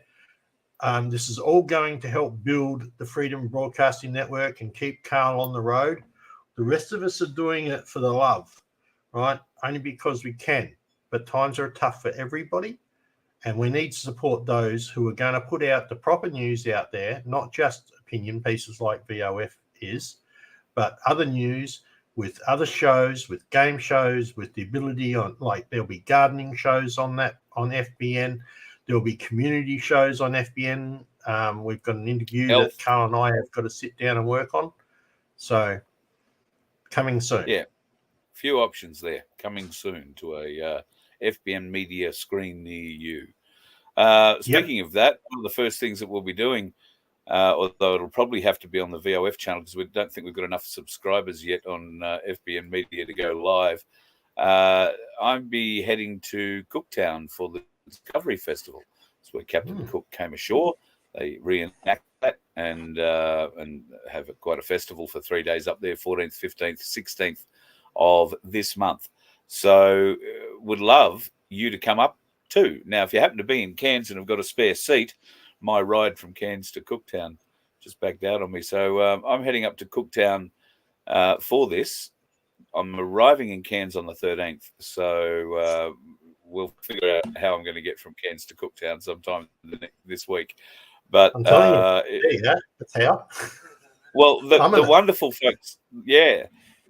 This is all going to help build the Freedom Broadcasting Network and keep Carl on the road. The rest of us are doing it for the love, right? Only because we can. But times are tough for everybody, and we need to support those who are going to put out the proper news out there, not just opinion pieces like VOF is, but other news with other shows, with game shows, with the ability on, like there'll be gardening shows on FBN. There'll be community shows on FBN. We've got an interview that Carl and I have got to sit down and work on. So coming soon. Yeah, few options there. Coming soon to a FBN media screen near you. Speaking of that, one of the first things that we'll be doing, although it'll probably have to be on the VOF channel because we don't think we've got enough subscribers yet on FBN Media to go live. I'll be heading to Cooktown for the Discovery Festival. It's where Captain Cook came ashore. They reenact that and have quite a festival for 3 days up there, 14th, 15th, 16th of this month. So would love you to come up too. Now, if you happen to be in Cairns and have got a spare seat, my ride from Cairns to Cooktown just backed out on me. So I'm heading up to Cooktown for this. I'm arriving in Cairns on the 13th. So we'll figure out how I'm going to get from Cairns to Cooktown sometime this week. But I'm telling you, that's how. Well, the wonderful folks, the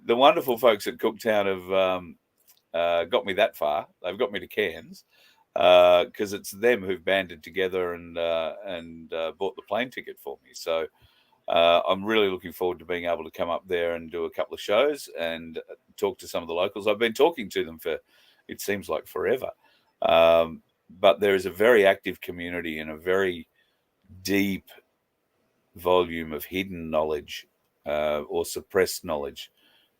wonderful folks at Cooktown have got me that far. They've got me to Cairns because it's them who've banded together and bought the plane ticket for me. So I'm really looking forward to being able to come up there and do a couple of shows and talk to some of the locals. I've been talking to them for, it seems like forever. But there is a very active community and a very deep volume of hidden knowledge or suppressed knowledge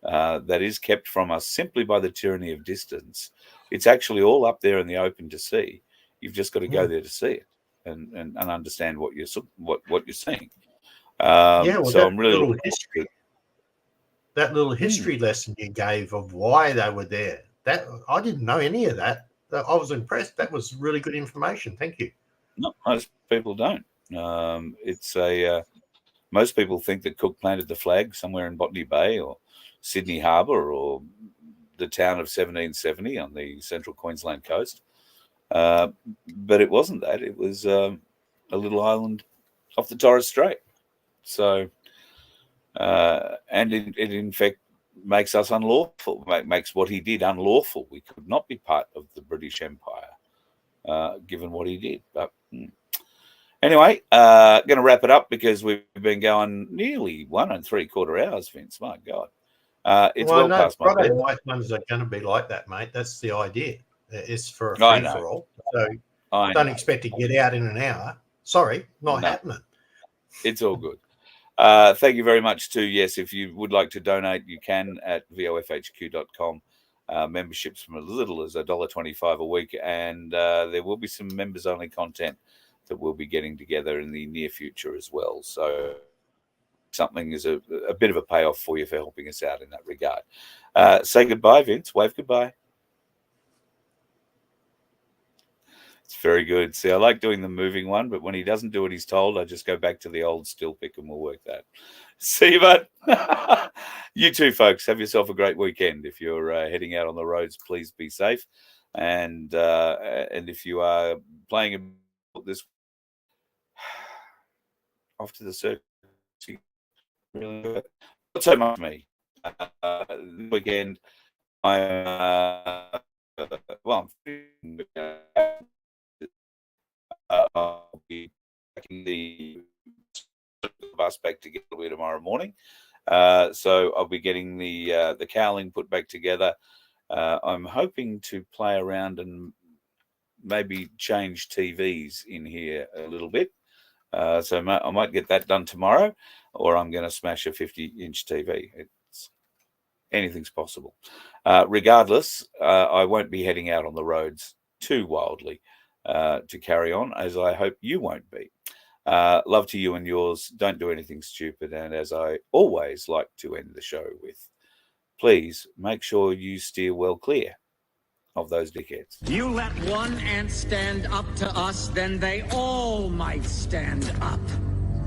that is kept from us simply by the tyranny of distance. It's actually all up there in the open to see. You've just got to go there to see it and understand what you're seeing. So I'm really looking forward to that little history lesson you gave of why they were there. That I didn't know any of that. I was impressed. That was really good information. Thank you. No, most people don't. Most people think that Cook planted the flag somewhere in Botany Bay or Sydney Harbour or the town of 1770 on the central Queensland coast. But it wasn't that. It was a little island off the Torres Strait. So, and it in fact makes us unlawful, makes what he did unlawful. We could not be part of the British Empire, given what he did. But anyway, going to wrap it up because we've been going nearly 1 3/4 hours, Vince. My God. It's well past my Friday night ones are going to be like that, mate. That's the idea. It's for a free-for-all. So don't expect to get out in an hour. Sorry, not happening. It's all good. Thank you very much too. Yes, if you would like to donate, you can at vofhq.com. Memberships from as little as $1.25 a week, and there will be some members-only content that we'll be getting together in the near future as well. So something is a bit of a payoff for you for helping us out in that regard. Say goodbye, Vince. Wave goodbye. It's very good. See, I like doing the moving one, but when he doesn't do what he's told, I just go back to the old still pick and we'll work that. See you, bud. You too, folks. Have yourself a great weekend. If you're heading out on the roads, please be safe. And if you are playing this off to the circuit, really not so much me. This weekend, I'll be taking the bus back together tomorrow morning. So I'll be getting the cowling put back together. I'm hoping to play around and maybe change TVs in here a little bit. So I might get that done tomorrow, or I'm going to smash a 50-inch TV. Anything's possible. Regardless, I won't be heading out on the roads too wildly to carry on, as I hope you won't be. Love to you and yours. Don't do anything stupid. And as I always like to end the show with, please make sure you steer well clear of those dickheads. You let one ant stand up to us, then they all might stand up.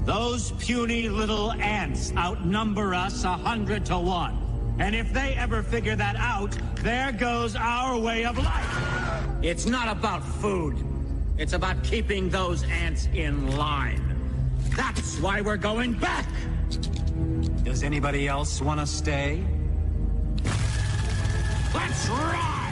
Those puny little ants outnumber us 100 to 1. And if they ever figure that out, there goes our way of life. It's not about food. It's about keeping those ants in line. That's why we're going back. Does anybody else want to stay? Let's ride!